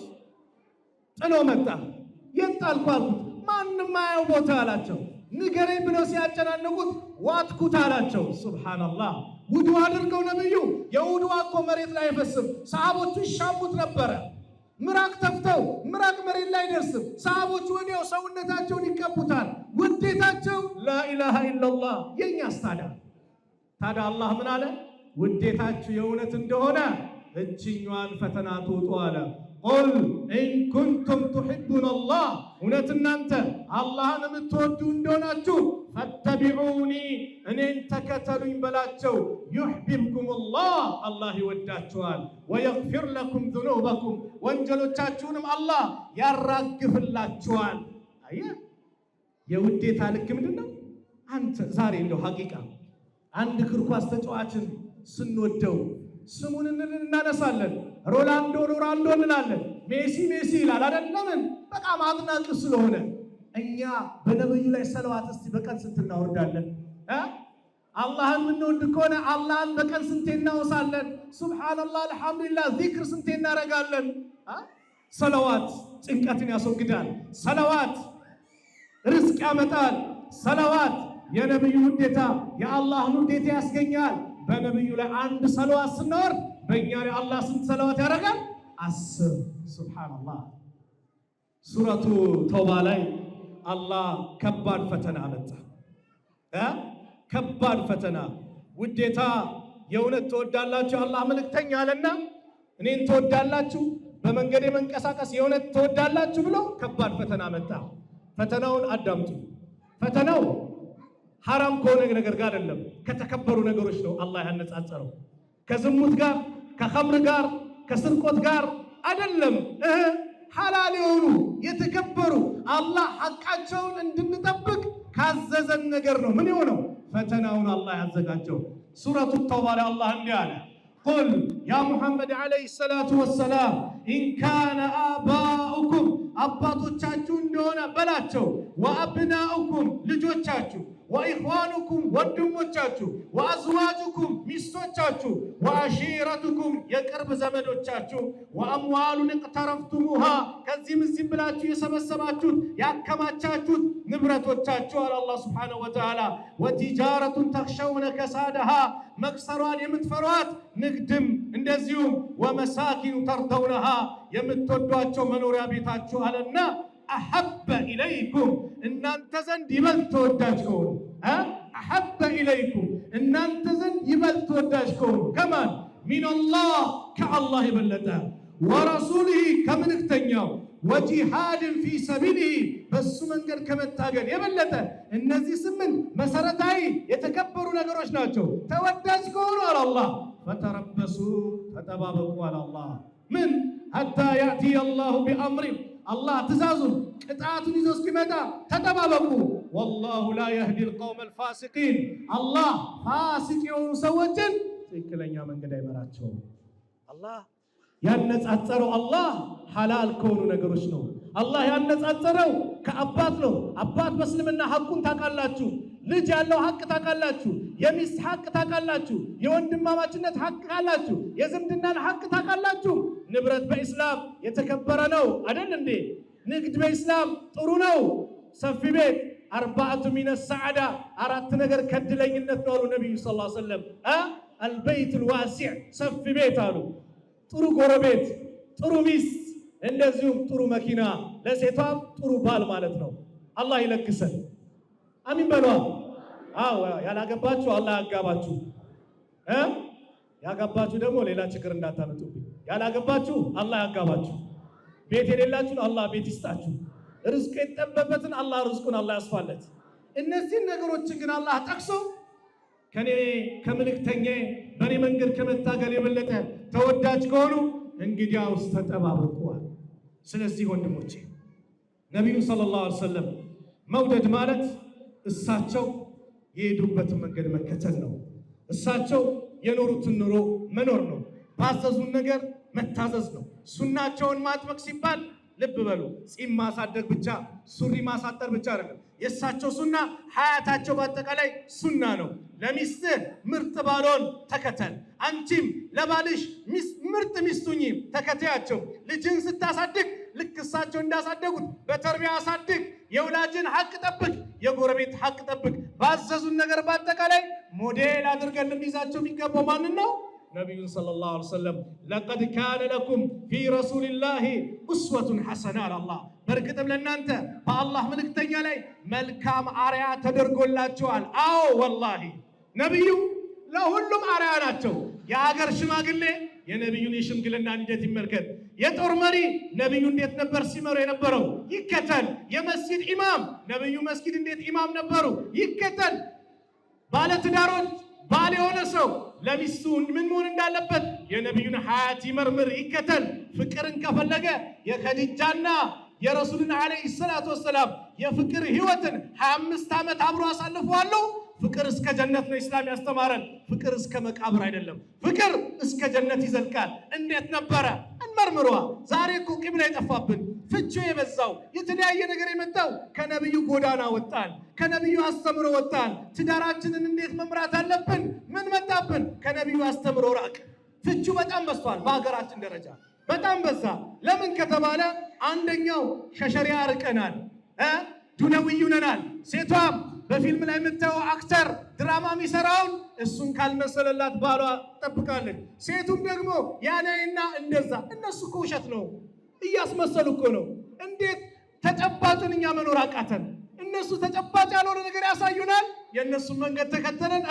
ጥሎ መጣ። የት ጣልኩ አልኩት። ማንም ማያው ቦታ አላቸው። ንገረኝ ብለው ሲያጨናንቁት ዋትኩት አላቸው። ሱብሃንአላህ። ውዱ አድርገው ነብዩ የውዱዋ እኮ መሬት ላይ አይፈስም። ሰሃቦቹ ይሻሙት ነበረ። ምራቅ ተፍተው ምራቅ መሬት ላይ አይደርስም። ሰሃቦቹ ወዲያው ሰውነታቸውን ይቀቡታል። ውዴታቸው ላኢላሃ ኢላላህ። የኛስ ታዲያ አላህ ምን አለ? ውዴታችሁ የእውነት እንደሆነ እችኛዋን ፈተና ትውጡ አለ። ቁል ኢን ኩንቱም ቱሒቡነ አላህ፣ እውነት እናንተ አላህን የምትወዱ እንደሆናችሁ ፈተቢዑኒ፣ እኔን ተከተሉኝ በላቸው። ዩሕቢብኩም አላህ፣ አላህ ይወዳችኋል። ወየግፊር ለኩም ዙኑበኩም፣ ወንጀሎቻችሁንም አላህ ያራግፍላችኋል። አየህ የውዴታ ልክ ምንድን ነው? አንተ ዛሬ እንደው ሐቂቃ አንድ እግር ኳስ ተጫዋችን ስንወደው ስሙን እናነሳለን። ሮናልዶ እንላለን። ሜሲ ይላል አይደለም? በጣም አድናቂ ስለሆነ እኛ በነብዩ ላይ ሰለዋት እስቲ በቀን ስንት እናወርዳለን? አላህን የምንወድ ከሆነ አላህን በቀን ስንቴ እናወሳለን? ሱብሃንአላህ አልሐምዱሊላህ ዚክር ስንቴ እናረጋለን? ሰለዋት ጭንቀትን ያስወግዳል። ሰለዋት ርዝቅ ያመጣል። ሰለዋት የነብዩ ውዴታ የአላህን ውዴታ ያስገኛል። በነብዩ ላይ አንድ ሰለዋት ስናወርድ በእኛ ላይ አላህ ስንት ሰለዋት ያደርጋል? 10። ሱብሃንአላህ። ሱረቱ ተውባ ላይ አላህ ከባድ ፈተና አመጣ። ከባድ ፈተና። ውዴታ የእውነት ትወዳላችሁ አላህ መልእክተኛ አለና እኔን ትወዳላችሁ፣ በመንገዴ መንቀሳቀስ የእውነት ትወዳላችሁ ብሎ ከባድ ፈተና መጣ። ፈተናውን አዳምጡ። ፈተናው ሐራም ከሆነ ነገር ጋር አይደለም፣ ከተከበሩ ነገሮች ነው አላህ ያነጻጸረው። ከዝሙት ጋር፣ ከኸምር ጋር፣ ከስርቆት ጋር አይደለም። ሐላል የሆኑ የተከበሩ አላህ ሐቃቸውን እንድንጠብቅ ካዘዘን ነገር ነው ምን የሆነው ፈተናውን አላህ ያዘጋጀው። ሱረቱ ተውባ ላይ አላህ እንዲህ አለ፣ ቁል ያ ሙሐመድ ዓለይሂ ሰላቱ ወሰላም ኢን ካነ አባኡኩም፣ አባቶቻችሁ እንደሆነ በላቸው፣ ወአብናኡኩም ልጆቻችሁ፣ ወኢኽዋኑኩም ወንድሞቻችሁ፣ ወአዝዋጁኩም ሚስቶቻችሁ፣ ወአሺረቱኩም የቅርብ ዘመዶቻችሁ፣ ወአምዋሉን እቅተረፍቱሙሃ ከዚህም እዚህም ብላችሁ የሰበሰባችሁት ያከማቻችሁት ንብረቶቻችሁ አለ አላህ ሱብሓነሁ ወተዓላ፣ ወቲጃረቱን ተኽሸውነ ከሳደሃ መክሰሯን የምትፈሯት ንግድም እንደዚሁም፣ ወመሳኪኑ ተርደውነሃ የምትወዷቸው መኖሪያ ቤታችሁ አለና አሐበ ኢለይኩም እናንተ ዘንድ ይበልጥ ተወዳጅ ከሆኑ አሐበ ኢለይኩም እናንተ ዘንድ ይበልጥ ተወዳጅ ከሆኑ ከማን ሚነላህ ከአላህ የበለጠ ወረሱሊሂ ከምልክተኛው ወጂሃድን ፊ ሰቢሊሂ በሱ መንገድ ከመታገል የበለጠ እነዚህ 8 መሰረታዊ የተከበሩ ነገሮች ናቸው። ተወዳጅ ከሆኑ አለ አላህ ፈተረበሱ ተጠባበቁ አለ አላህ ምን ሐታ ያእቲየ አላሁ ቢአምሪ አላህ ትእዛዙን ቅጣቱን ይዞ እስኪመጣ ተጠባበቁ። ወላሁ ላ የህዲ ልቀውመ ልፋሲቂን አላህ ፋሲቅ የሆኑ ሰዎችን ትክክለኛ መንገድ አይመራቸውም። አላህ ያነጻጸረው አላህ ሐላል ከሆኑ ነገሮች ነው። አላህ ያነጻጸረው ከአባት ነው። አባት በእስልምና ሐቁን ታውቃላችሁ። ልጅ ያለው ሐቅ ታውቃላችሁ። የሚስት ሐቅ ታውቃላችሁ። የወንድማማችነት ሐቅ ታውቃላችሁ። የዝምድናን ሐቅ ታውቃላችሁ። ንብረት በኢስላም የተከበረ ነው አይደል እንዴ? ንግድ በኢስላም ጥሩ ነው። ሰፊ ቤት አርባዕቱ ሚነ ሰዓዳ 4 ነገር ከድለኝነት ነው አሉ ነብዩ ሰለላሁ ዐለይሂ ወሰለም። አልበይት ልዋሲዕ ሰፊ ቤት አሉ። ጥሩ ጎረቤት፣ ጥሩ ሚስት፣ እንደዚሁም ጥሩ መኪና፣ ለሴቷም ጥሩ ባል ማለት ነው። አላህ ይለግሰን። አሚን በሏ። አዎ ያላገባችሁ አላህ ያጋባችሁ። ያጋባችሁ ደግሞ ሌላ ችግር እንዳታመጡብኝ። ያላገባችሁ አላህ ያጋባችሁ። ቤት የሌላችሁ አላህ ቤት ይስጣችሁ። ርዝቅ የተጠበበትን አላህ ርዝቁን አላህ ያስፋለት። እነዚህን ነገሮችን ግን አላህ ጠቅሶ ከኔ ከምልክተኛዬ በኔ መንገድ ከመታገል የበለጠ ተወዳጅ ከሆኑ እንግዲያውስ ተጠባበቁ። ስለዚህ ወንድሞቼ ነቢዩ ሰለላሁ ዐለይሂ ወሰለም መውደድ ማለት እሳቸው የሄዱበትን መንገድ መከተል ነው። እሳቸው የኖሩትን ኑሮ መኖር ነው። ባዘዙን ነገር መታዘዝ ነው። ሱናቸውን ማጥበቅ ሲባል ልብ በሉ፣ ጺም ማሳደግ ብቻ ሱሪ ማሳጠር ብቻ አይደለም። የእሳቸው ሱና ሀያታቸው በአጠቃላይ ሱና ነው። ለሚስትህ ምርጥ ባሎን ተከተል፣ አንቺም ለባልሽ ምርጥ ሚስቱኝ ተከተያቸው። ልጅን ስታሳድግ ልክ እሳቸው እንዳሳደጉት በተርቢያ አሳድግ። የወላጅን ሐቅ ጠብቅ፣ የጎረቤት ሐቅ ጠብቅ። ባዘዙን ነገር በአጠቃላይ ሞዴል አድርገን ልንይዛቸው የሚገባው ማንን ነው? ነቢዩን ሰለላሁ ዐለይሂ ወሰለም ለቀድ ካነ ለኩም ፊ ረሱሊላሂ ኡስወቱን ሐሰና አላህ። በእርግጥም ለእናንተ በአላህ መልእክተኛ ላይ መልካም አርያ ተደርጎላቸዋል። አዎ ወላሂ ነቢዩ ለሁሉም አርያ ናቸው። የሀገር ሽማግሌ የነቢዩን የሽምግልና እንዴት ይመልከት። የጦር መሪ ነቢዩ እንዴት ነበር ሲመሩ የነበረው ይከተል። የመስጊድ ኢማም ነቢዩ መስጊድ እንዴት ኢማም ነበሩ ይከተል። ባለትዳሮች ባል የሆነ ሰው ለሚስቱ ምን መሆን እንዳለበት የነቢዩን ሀያት ይመርምር ይከተል። ፍቅርን ከፈለገ የኸዲጃና የረሱልን ዓለይሂ ሰላቱ ወሰላም የፍቅር ህይወትን 25 ዓመት አብሮ አሳልፈዋል። ፍቅር እስከ ጀነት ነው ኢስላም ያስተማረን። ፍቅር እስከ መቃብር አይደለም፣ ፍቅር እስከ ጀነት ይዘልቃል። እንዴት ነበረ እንመርምሯ። ዛሬ እኮ ቂብላ የጠፋብን ፍቹ የበዛው የተለያየ ነገር የመጣው ከነቢዩ ጎዳና ወጣን፣ ከነቢዩ አስተምሮ ወጣን። ትዳራችንን እንዴት መምራት አለብን ምን መጣብን? ከነቢዩ አስተምሮ ራቅ። ፍቹ በጣም በዝቷል በሀገራችን ደረጃ በጣም በዛ። ለምን ከተባለ አንደኛው ከሸሪያ ርቀናል፣ ዱነዊዩ ነናል። ሴቷም በፊልም ላይ የምታየው አክተር ድራማ የሚሰራውን እሱን ካልመሰለላት ባሏ ጠብቃለች። ሴቱም ደግሞ ያኔና እንደዛ። እነሱ እኮ ውሸት ነው እያስመሰሉ እኮ ነው። እንዴት ተጨባጭን እኛ መኖር አቃተን? እነሱ ተጨባጭ ያልሆነ ነገር ያሳዩናል። የእነሱን መንገድ ተከተለን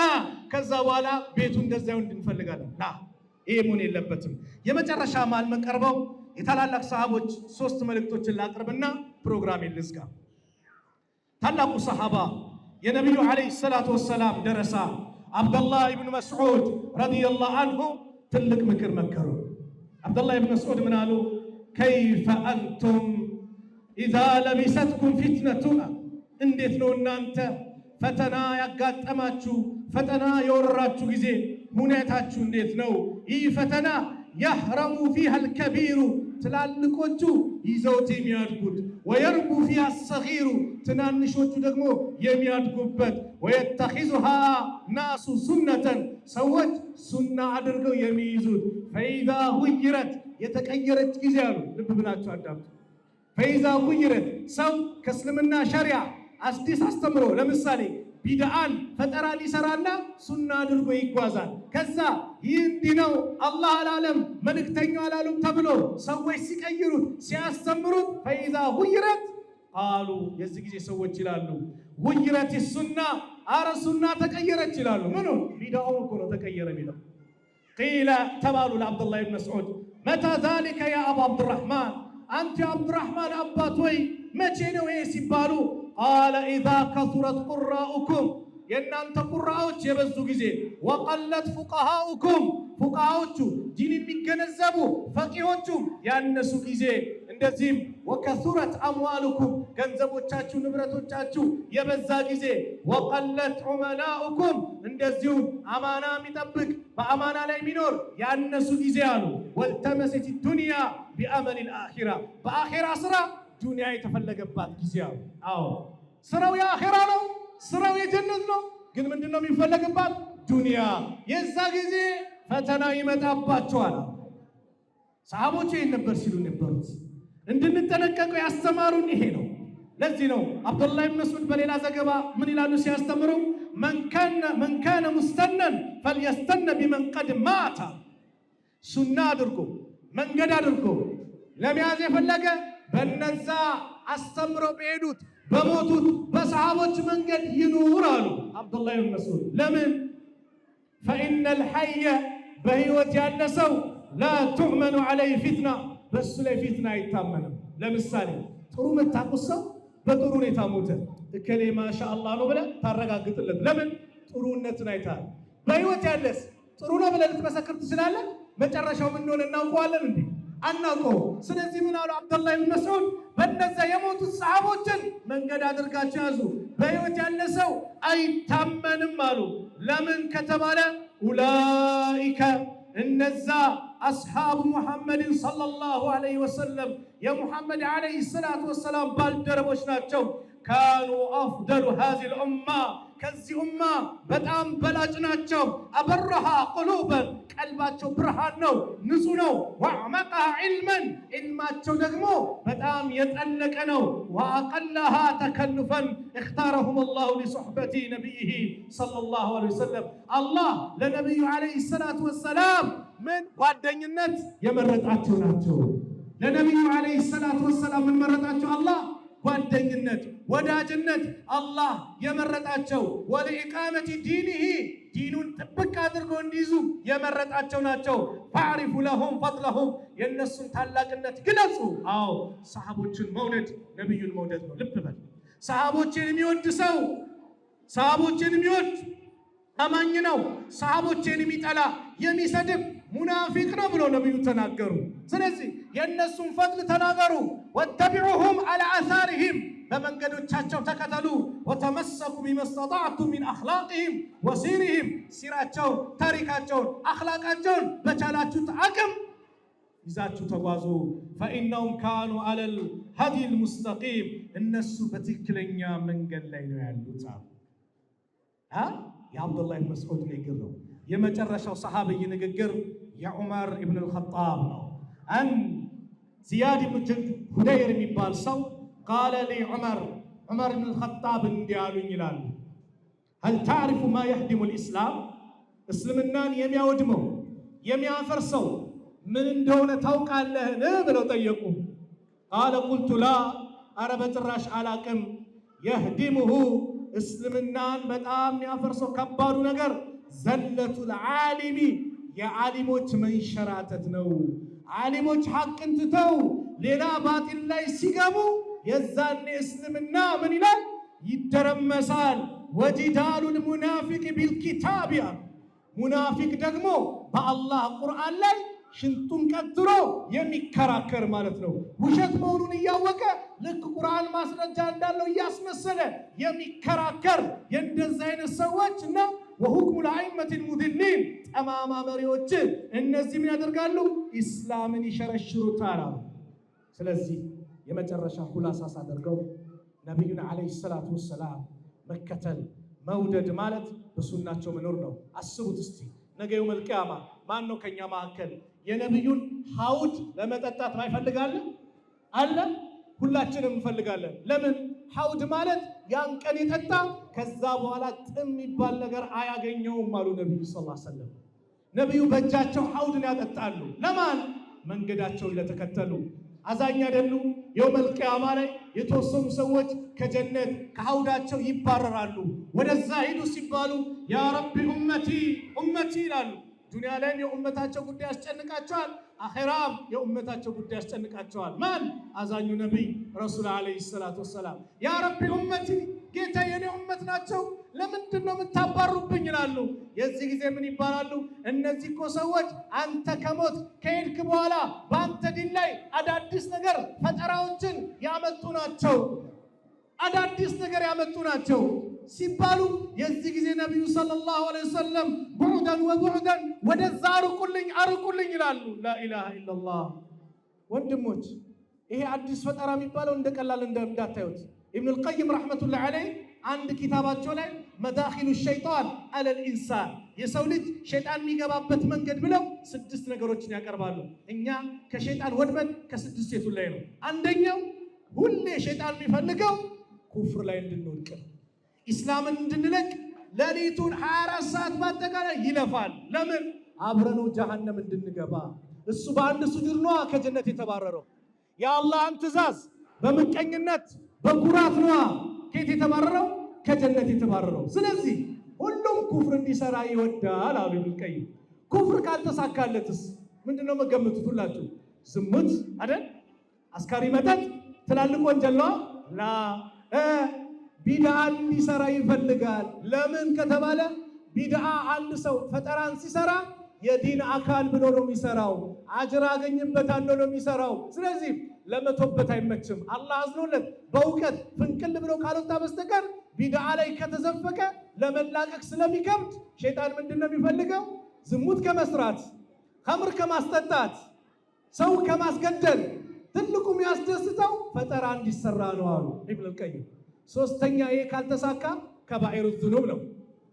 ከዛ በኋላ ቤቱ እንደዛ ይሁን እንፈልጋለን። ይሄ መሆን የለበትም። የመጨረሻ ማል መቀርበው የታላላቅ ሰሃቦች 3 መልእክቶችን ላቅርብና ፕሮግራሜን ልዝጋ። ታላቁ ሰሃባ የነቢዩ ዓለይሂ ሰላቱ ወሰላም ደረሳ አብደላህ ኢብኑ መስዑድ ረዲየላሁ አንሁ ትልቅ ምክር መከሩ። አብደላህ ኢብኑ መስዑድ ምን አሉ? ከይፈ አንቱም ኢዛ ለቢሰትኩም ፊትነቱን፣ እንዴት ነው እናንተ ፈተና ያጋጠማችሁ ፈተና የወረራችሁ ጊዜ ሁኔታችሁ እንዴት ነው? ይህ ፈተና የህረሙ ፊሃ አልከቢሩ፣ ትላልቆቹ ይዘውት የሚያድጉት፣ ወየርቡ ፊሃ አሰጊሩ፣ ትናንሾቹ ደግሞ የሚያድጉበት፣ ወየተኺዙሃ ናሱ ሱነተን፣ ሰዎች ሱና አድርገው የሚይዙት፣ ፈኢዛ ሁይረት፣ የተቀየረች ጊዜ አሉ። ልብ ብላችሁ አዳምጡ። ፈኢዛ ሁይረት፣ ሰው ከእስልምና ሸሪዓ አዲስ አስተምሮ ለምሳሌ ቢድዓን ፈጠራ ሊሰራና ሱና አድርጎ ይጓዛል። ከዛ ይህ እንዲህ ነው አላህ አላለም መልእክተኛው አላሉም ተብሎ ሰዎች ሲቀይሩት ሲያስተምሩት ፈኢዛ ሁይረት ቃሉ፣ የዚህ ጊዜ ሰዎች ይላሉ ሁይረት ሱና፣ አረ ሱና ተቀየረች ይላሉ። ምኑ ቢድዓው እኮ ነው ተቀየረ የሚለው። ቂለ ተባሉ ለአብዱላህ ብን መስዑድ መታ ዛሊከ ያ አባ አብዱራህማን፣ አንተ የአብዱራህማን አባት ወይ መቼ ነው ይሄ ሲባሉ ቃለ ኢዛ ከሱረት ቁራኡኩም፣ የእናንተ ቁራዎች የበዙ ጊዜ፣ ወቀለት ፉቀሃኡኩም፣ ፉቀሃዎቹ ዲን የሚገነዘቡ ፈቂሆቹ ያነሱ ጊዜ፣ እንደዚህም ወከሱረት አምዋሉኩም፣ ገንዘቦቻችሁ ንብረቶቻችሁ የበዛ ጊዜ፣ ወቀለት ዑመላኡኩም፣ እንደዚሁም አማና የሚጠብቅ በአማና ላይ የሚኖር ያነሱ ጊዜ አሉ። ወልተመሰት ዱንያ ቢአመሊል አኺራ፣ በአኺራ ስራ ዱንያ የተፈለገባት ጊዜ አሉ። አዎ ስራው የአኺራ ነው፣ ስራው የጀነት ነው። ግን ምንድነው የሚፈለግባት? ዱንያ። የዛ ጊዜ ፈተና ይመጣባቸዋል። ሰሃቦች ይሄን ነበር ሲሉ ነበሩት። እንድንጠነቀቀው ያስተማሩን ይሄ ነው። ለዚህ ነው አብዱላህ ኢብኑ መስዑድ በሌላ ዘገባ ምን ይላሉ ሲያስተምሩ? መን ካነ ሙስተነን ፈልየስተነ ቢመን ቀድ ማታ፣ ሱና አድርጎ መንገድ አድርጎ ለመያዝ የፈለገ በነዛ አስተምረው በሄዱት በሞቱት በሰሃቦች መንገድ ይኑር አሉ አብዱላህ ኢብኑ መስዑድ። ለምን? ፈኢነል ሐየ፣ በህይወት ያለ ሰው ላ ቱዕመኑ ዐለይሂ ፊትና፣ በሱ ላይ ፊትና አይታመንም። ለምሳሌ ጥሩ የምታውቁት ሰው በጥሩ ሁኔታ ሞተ፣ እከሌ ማሻአላህ ነው ብለህ ታረጋግጥለት። ለምን? ጥሩነትን አይተሃል። በህይወት ያለስ ጥሩ ነው ብለህ ልትመሰክር ትችላለህ። መጨረሻው ምን እንደሆነ እናውቀዋለን እንዴ? አናውቀው። ስለዚህ ምን አሉ አብዱላህ ኢብኑ መስዑድ በእነዛ የሞቱት ሰሃቦችን መንገድ አድርጋቸው ያዙ። በህይወት ያለ ሰው አይታመንም አሉ። ለምን ከተባለ ኡላኢከ እነዛ አስሓቡ ሙሐመድን ሰለላሁ ዐለይሂ ወሰለም የሙሐመድ ዐለይሂ ሰላቱ ወሰላም ባልደረቦች ናቸው። ካኑ አፍደሉ ሃዚሂል ኡማ ከዚህ ኡማ በጣም በላጭ ናቸው። አበረሃ ቁሉበን ቀልባቸው ብርሃን ነው፣ ንጹህ ነው። ወአዕመቀሃ ዒልመን ዒልማቸው ደግሞ በጣም የጠለቀ ነው። ወአቀለሃ ተከልፈን እኽታረሁም አላሁ ሊሱሕበቲ ነቢይህ ሰለላሁ ዐለይሂ ወሰለም አላህ ለነቢዩ ዐለይሂ ሰላቱ ወሰላም ምን ጓደኝነት የመረጣቸው ናቸው። ለነቢዩ ዐለይሂ ሰላቱ ወሰላም ምን መረጣቸው? አላህ ጓደኝነት፣ ወዳጅነት አላህ የመረጣቸው። ወለኢቃመቲ ዲኒሂ ዲኑን ጥብቅ አድርጎ እንዲይዙ የመረጣቸው ናቸው። ፈዕሪፉ ለሁም ፈድለሁም የእነሱን ታላቅነት ግለጹ። አዎ ሰሃቦችን መውደድ ነቢዩን መውደድ ነው። ልብ በል ሰሃቦችን የሚወድ ሰው ሰሃቦችን የሚወድ አማኝ ነው። ሰሃቦችን የሚጠላ የሚሰድብ ሙናፊቅ ነው ብሎ ነቢዩ ተናገሩ። ስለዚህ የእነሱን ፈድል ተናገሩ። ወተቢዑሁም ዐላ አሳሪሂም በመንገዶቻቸው ተከተሉ። ወተመሰኩ ቢመስተጣዕቱም ሚን አኽላቅሂም ወሲሪሂም ሲራቸው፣ ታሪካቸውን፣ አኽላቃቸውን በቻላችሁት አቅም ይዛችሁ ተጓዙ። ፈኢነሁም ካኑ ዐለል ሀዲይል ሙስተቂም እነሱ በትክክለኛ መንገድ ላይ ነው ያሉት። የአብዱላህ ኢብኑ መስዑድ ንግግር ነው። የመጨረሻው ሰሃቢይ ንግግር የዑመር ኢብኑ አልኸጣብ ነው። አን ዚያድ ኢብኑ ሁደይር የሚባል ሰው ቃለ ሊ ዑመር ኢብኑ አልኸጣብ እንዲህ አሉኝ ይላሉ። ሀል ተዕሪፉ ማ የህዲሙ ልእስላም እስልምናን የሚያወድመው የሚያፈርሰው ምን እንደሆነ ታውቃለህን ብለው ጠየቁ። ቃለ ቁልቱ ላ አረ በጭራሽ አላቅም። የህዲሙሁ እስልምናን በጣም የሚያፈርሰው ከባዱ ነገር ዘለቱል ዓሊሚ የዓሊሞች መንሸራተት ነው። ዓሊሞች ሐቅን ትተው ሌላ ባጢል ላይ ሲገቡ የዛኔ እስልምና ምን ይላል? ይደረመሳል። ወጂዳሉል ሙናፊቅ ቢልኪታብ ሙናፊቅ ደግሞ በአላህ ቁርአን ላይ ሽንጡን ቀጥሮ የሚከራከር ማለት ነው። ውሸት መሆኑን እያወቀ ልክ ቁርአን ማስረጃ እንዳለው እያስመሰለ የሚከራከር የእንደዚህ አይነት ሰዎች ነው። ወሁክሙል አኢመቲል ሙድሊን ጠማማ መሪዎች እነዚህ ምን ያደርጋሉ? ኢስላምን ይሸረሽሩታል። ስለዚህ የመጨረሻ ሁላሳ ሳደርገው ነቢዩን ዐለይሂ ሰላቱ ወሰላም መከተል መውደድ ማለት በሱናቸው መኖር ነው። አስቡት እስቲ ነገ የውመል ቂያማ ማን ነው ከኛ መካከል የነቢዩን ሐውድ ለመጠጣት ማይፈልጋለን? አለ። ሁላችንም እንፈልጋለን። ለምን? ሐውድ ማለት ያን ቀን የጠጣ ከዛ በኋላ ጥም የሚባል ነገር አያገኘውም አሉ ነቢዩ ሰለላሁ ዐለይሂ ወሰለም። ነቢዩ በእጃቸው ሐውድን ያጠጣሉ። ለማን? መንገዳቸውን ለተከተሉ። አዛኝ አይደሉ? የውመል ቂያማ ላይ የተወሰኑ ሰዎች ከጀነት ከሐውዳቸው ይባረራሉ። ወደዛ ሂዱ ሲባሉ ያ ረቢ ኡመቲ ኡመቲ ይላሉ። ዱንያ ላይም የኡመታቸው ጉዳይ ያስጨንቃቸዋል፣ አኺራም የኡመታቸው ጉዳይ ያስጨንቃቸዋል። ማን? አዛኙ ነቢይ ረሱል ዐለይሂ ሰላቱ ወሰላም። ያ ረቢ ኡመቲ ጌታ የኔ ኡመት ናቸው፣ ለምንድን ነው የምታባሩብኝ ይላሉ። የዚህ ጊዜ ምን ይባላሉ? እነዚህ እኮ ሰዎች አንተ ከሞት ከሄድክ በኋላ በአንተ ዲን ላይ አዳዲስ ነገር ፈጠራዎችን ያመጡ ናቸው፣ አዳዲስ ነገር ያመጡ ናቸው ሲባሉ የዚህ ጊዜ ነቢዩ ሰለላሁ ዐለይሂ ወሰለም ቡዕደን ወቡዕደን ወደዛ አርቁልኝ አርቁልኝ ይላሉ። ላኢላሃ ኢለላህ። ወንድሞች ይሄ አዲስ ፈጠራ የሚባለው እንደ ቀላል እንዳታዩት። ኢብኑል ቀይም ረሕመቱላሂ ዐለይህ አንድ ኪታባቸው ላይ መዳኺሉ ሸይጣን ዐለል ኢንሳን የሰው ልጅ ሸይጣን የሚገባበት መንገድ ብለው 6 ነገሮችን ያቀርባሉ። እኛ ከሸይጣን ወድመን ከ6 የቱ ላይ ነው? አንደኛው ሁሌ ሸይጣን የሚፈልገው ኩፍር ላይ እንድንወድቅ፣ ኢስላምን እንድንለቅ ሌሊቱን 24 ሰዓት በአጠቃላይ ይለፋል። ለምን? አብረነው ጀሃነም እንድንገባ። እሱ በአንድ ሱጁድ ነዋ ከጀነት የተባረረው። የአላህን ትእዛዝ በምቀኝነት በኩራት ነዋ ከየት የተባረረው? ከጀነት የተባረረው። ስለዚህ ሁሉም ኩፍር እንዲሰራ ይወዳል አሉ ኢብኑል ቀይም። ኩፍር ካልተሳካለትስ ምንድነው መገመቱት? ሁላችሁ ዝሙት አይደል? አስካሪ መጠጥ፣ ትላልቅ ወንጀል ነው። ላ ቢድዓ እንዲሰራ ይፈልጋል። ለምን ከተባለ ቢድዓ አንድ ሰው ፈጠራን ሲሰራ የዲን አካል ብሎ ነው የሚሰራው። አጅር አገኝበታለሁ ነው የሚሰራው። ስለዚህ ለመቶበት አይመችም። አላህ አዝኖለት በእውቀት ፍንቅል ብሎ ካልወጣ በስተቀር ቢድዓ ላይ ከተዘፈቀ ለመላቀቅ ስለሚከብድ ሸይጣን ምንድነው የሚፈልገው? ዝሙት ከመስራት፣ ኸምር ከማስጠጣት፣ ሰው ከማስገደል ትልቁ የሚያስደስተው ፈጠራ እንዲሰራ ነው አሉ ኢብኑ አልቀይም። ሶስተኛ ይሄ ካልተሳካ ከባኢሩ ዙኑብ ነው።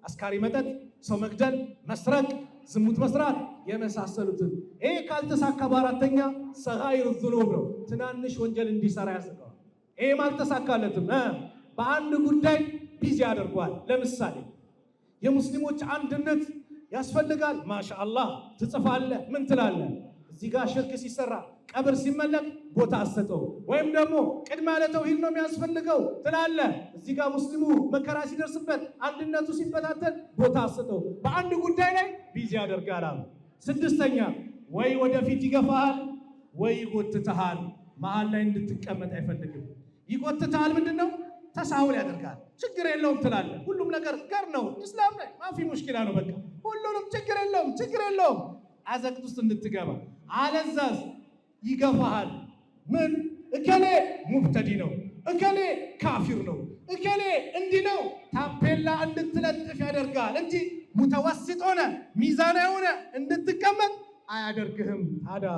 አስካሪ መጠጥ፣ ሰው መግደል፣ መስረቅ፣ ዝሙት መስራት የመሳሰሉትን። ይሄ ካልተሳካ በአራተኛ ሰጋኢሩ ዙኑብ ነው። ትናንሽ ወንጀል እንዲሰራ ያስቀዋል። ይሄም አልተሳካለትም። በአንድ ጉዳይ ቢዚ ያደርገዋል። ለምሳሌ የሙስሊሞች አንድነት ያስፈልጋል። ማሻአላህ ትጽፋለህ፣ ምን ትላለህ? እዚህ ጋር ሽርክ ሲሰራ ቀብር ሲመለክ ቦታ አሰጠው። ወይም ደግሞ ቅድመ ለተውሂድ ነው የሚያስፈልገው ትላለህ። እዚህ ጋር ሙስሊሙ መከራ ሲደርስበት አንድነቱ ሲበታተን ቦታ አሰጠው። በአንድ ጉዳይ ላይ ቢዚ ያደርጋል አሉ። ስድስተኛ ወይ ወደፊት ይገፋሃል ወይ ይጎትተሃል። መሀል ላይ እንድትቀመጥ አይፈልግም። ይጎትተሃል ምንድነው? ተሳሁል ያደርጋል። ችግር የለውም ትላለህ። ሁሉም ነገር ገር ነው እስላም ላይ ማፊ ሙሽኪላ ነው። በቃ ሁሉንም ችግር የለውም አዘቅት ውስጥ እንድትገባ አለዛዝ ይገፋሃል። ምን እከሌ ሙብተዲ ነው፣ እከሌ ካፊር ነው፣ እከሌ እንዲህ ነው ታፔላ እንድትለጥፍ ያደርጋል እንጂ ሙተወስጥ ሆነ ሚዛናዊ ሆነ እንድትቀመጥ አያደርግህም። ታዲያ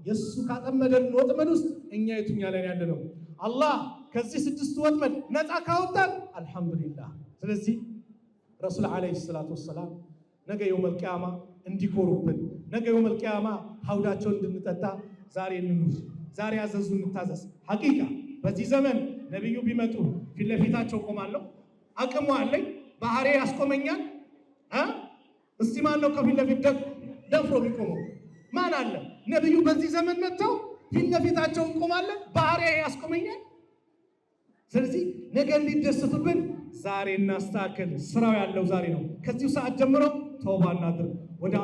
የእሱ ካጠመደን ወጥመድ ውስጥ እኛ የቱኛ ላይ ያለ ነው? አላህ ከዚህ ስድስቱ ወጥመድ ነፃ ካወጣን አልሐምዱሊላህ። ስለዚህ ረሱል ዓለይሂ ሰላቱ ወሰላም ነገ የውመል ቂያማ እንዲኮሩብን፣ ነገ የውመል ቂያማ ሐውዳቸውን እንድንጠጣ ዛሬ እንኑር፣ ዛሬ ያዘዙ እንታዘዝ። ሐቂቃ በዚህ ዘመን ነቢዩ ቢመጡ ፊት ለፊታቸው ቆማለሁ፣ አቅሙ አለኝ፣ ባህሬ ያስቆመኛል። እስቲ ማን ነው ከፊት ለፊት ደፍሮ የሚቆመው? ማን አለ? ነቢዩ በዚህ ዘመን መጥተው ፊት ለፊታቸው እንቆማለን፣ ባህሬ ያስቆመኛል። ስለዚህ ነገ እንዲደሰቱብን ዛሬ እናስተካክል። ስራው ያለው ዛሬ ነው። ከዚሁ ሰዓት ጀምሮ ተውባ እናድርግ፣ ወደ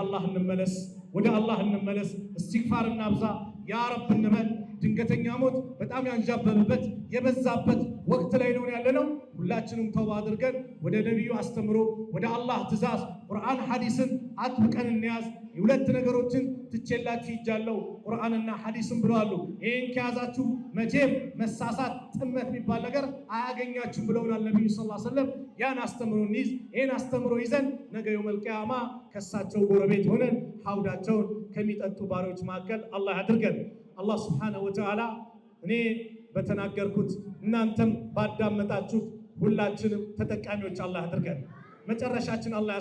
አላህ እንመለስ፣ እስትግፋር እናብዛ፣ ያ ረብ እንበል። ድንገተኛ ሞት በጣም ያንዣበበበት የበዛበት ወቅት ላይ ነው ያለነው። ሁላችንም ተውባ አድርገን ወደ ነቢዩ አስተምሮ ወደ አላህ ትእዛዝ ቁርአን ሐዲስን አጥብቀን እንያዝ። የሁለት ነገሮችን ትቼላችሁ ይጃለው ቁርአንና ሐዲስን ብለዋሉ። ይህን ከያዛችሁ መቼም መሳሳት ጥመት የሚባል ነገር አያገኛችሁም ብለውናል ነቢዩ ሰለላሁ ዐለይሂ ወሰለም። ያን አስተምሮ እንይዝ። ይህን አስተምሮ ይዘን ነገ የውመል ቂያማ ከሳቸው ጎረቤት ሆነን ሐውዳቸውን ከሚጠጡ ባሪዎች መካከል አላህ ያድርገን። አላህ ሱብሓነሁ ወተዓላ እኔ በተናገርኩት እናንተም ባዳመጣችሁት ሁላችንም ተጠቃሚዎች አላህ ያድርገን። መጨረሻችን አላህ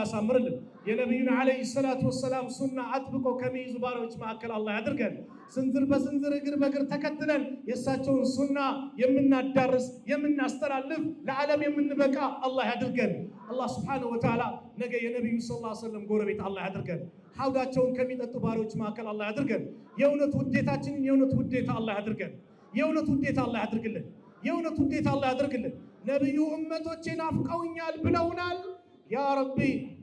ያሳምርልን። የነቢዩን ዓለይሂ ሰላቱ ወሰላም ሱና አጥብቆ ከሚይዙ ባሪዎች መካከል አላህ ያድርገን። ስንዝር በስንዝር እግር በእግር ተከትለን የእሳቸውን ሱና የምናዳርስ የምናስተላልፍ ለዓለም የምንበቃ አላህ ያድርገን። አላህ ሱብሓነሁ ወተዓላ ነገ የነቢዩ ሰለላሁ ዐለይሂ ወሰለም ጎረቤት አላህ ያድርገን። ሐውዳቸውን ከሚጠጡ ባሪዎች መካከል አላህ ያድርገን። የእውነት ውዴታችንን የእውነት ውዴታ አላህ ያድርገን። የእውነት ውዴታ አላህ ያድርግልን። ነቢዩ እመቶቼ ናፍቀውኛል ብለውናል። ያ ረቢ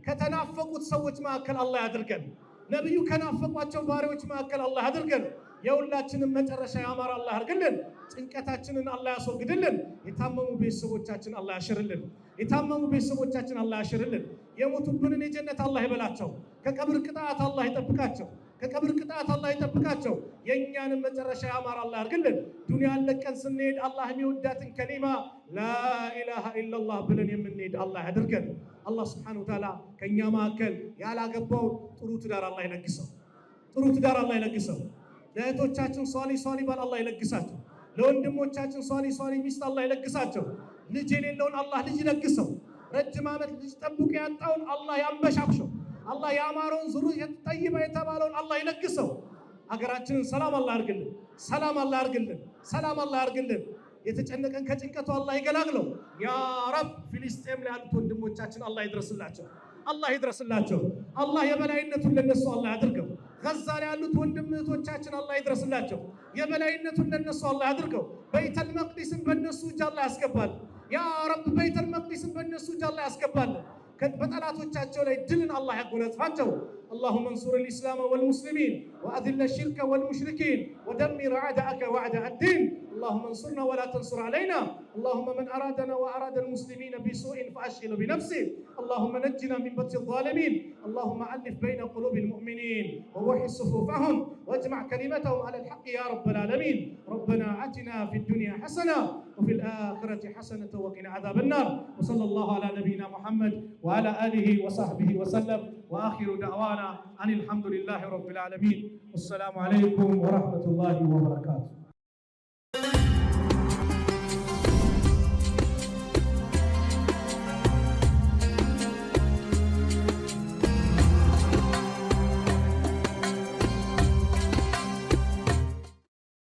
ከተናፈቁት ሰዎች መካከል አላህ ያድርገን። ነቢዩ ከናፈቋቸው ባሪዎች መካከል አላህ ያድርገን። የሁላችንም መጨረሻ ያማረ አላህ ያድርግልን። ጭንቀታችንን አላህ ያስወግድልን። የታመሙ ቤተሰቦቻችን አላህ ያሽርልን። የሞቱብንን የጀነት አላህ ይበላቸው። ከቀብር ቅጣት አላህ ይጠብቃቸው። የእኛንም መጨረሻ ያማረ አላህ ያድርግልን። ዱንያን ለቀን ስንሄድ አላህ የሚወዳትን ከሊማ ላኢላሃ ኢለላህ ብለን የምንሄድ አላህ ያድርገን። አላህ ሱብሓነሁ ወተዓላ ከእኛ መካከል ያላገባውን ጥሩ ትዳር አላህ ይለግሰው። ለእህቶቻችን ሷሊ ባል አላህ ይለግሳቸው። ለወንድሞቻችን ሷሊ ሚስት አላህ ይለግሳቸው። ልጅ የሌለውን አላህ ልጅ ይለግሰው። ረጅም ዓመት ልጅ ጠብቆ ያጣውን አላህ ያንበሻብሸው። አላህ ያማረውን ዙርያ ጠይባ የተባለውን አላህ ይለግሰው። ሀገራችንን ሰላም አላህ ያርግልን። የተጨነቀን ከጭንቀቱ አላህ ይገላግለው። ያ ረብ ፊልስጤም ላይ ያሉት ወንድሞቻችን አላህ ይድረስላቸው። አላህ የበላይነቱን ለነሱ አላህ ያድርገው። ጋዛ ላይ ያሉት ወንድም እህቶቻችን አላህ ይድረስላቸው። የበላይነቱን ለነሱ አላህ ያድርገው። በይተል መቅዲስን በነሱ እጅ አላህ ያስገባል። ያ ረብ በይተል መቅዲስን በነሱ እጅ አላህ ያስገባል። በጠላቶቻቸው ላይ ድልን አላህ ያጎናጽፋቸው። اللهم انصر الإسلام والمسلمين وأذل الشرك والمشركين ودمر أعداءك وأعداء الدين. اللهم انصرنا ولا تنصر علينا. اللهم من أرادنا وأراد المسلمين بسوء فأشغله بنفسه، اللهم نجنا من بطش الظالمين، اللهم ألف بين قلوب المؤمنين ووحد صفوفهم واجمع كلمتهم على الحق يا رب العالمين. ربنا آتنا في الدنيا حسنة وفي الآخرة حسنة وقنا عذاب النار. وصلى الله على نبينا محمد وعلى آله وصحبه وسلم، وآخر دعوانا أن الحمد لله رب العالمين. والسلام عليكم ورحمة الله وبركاته.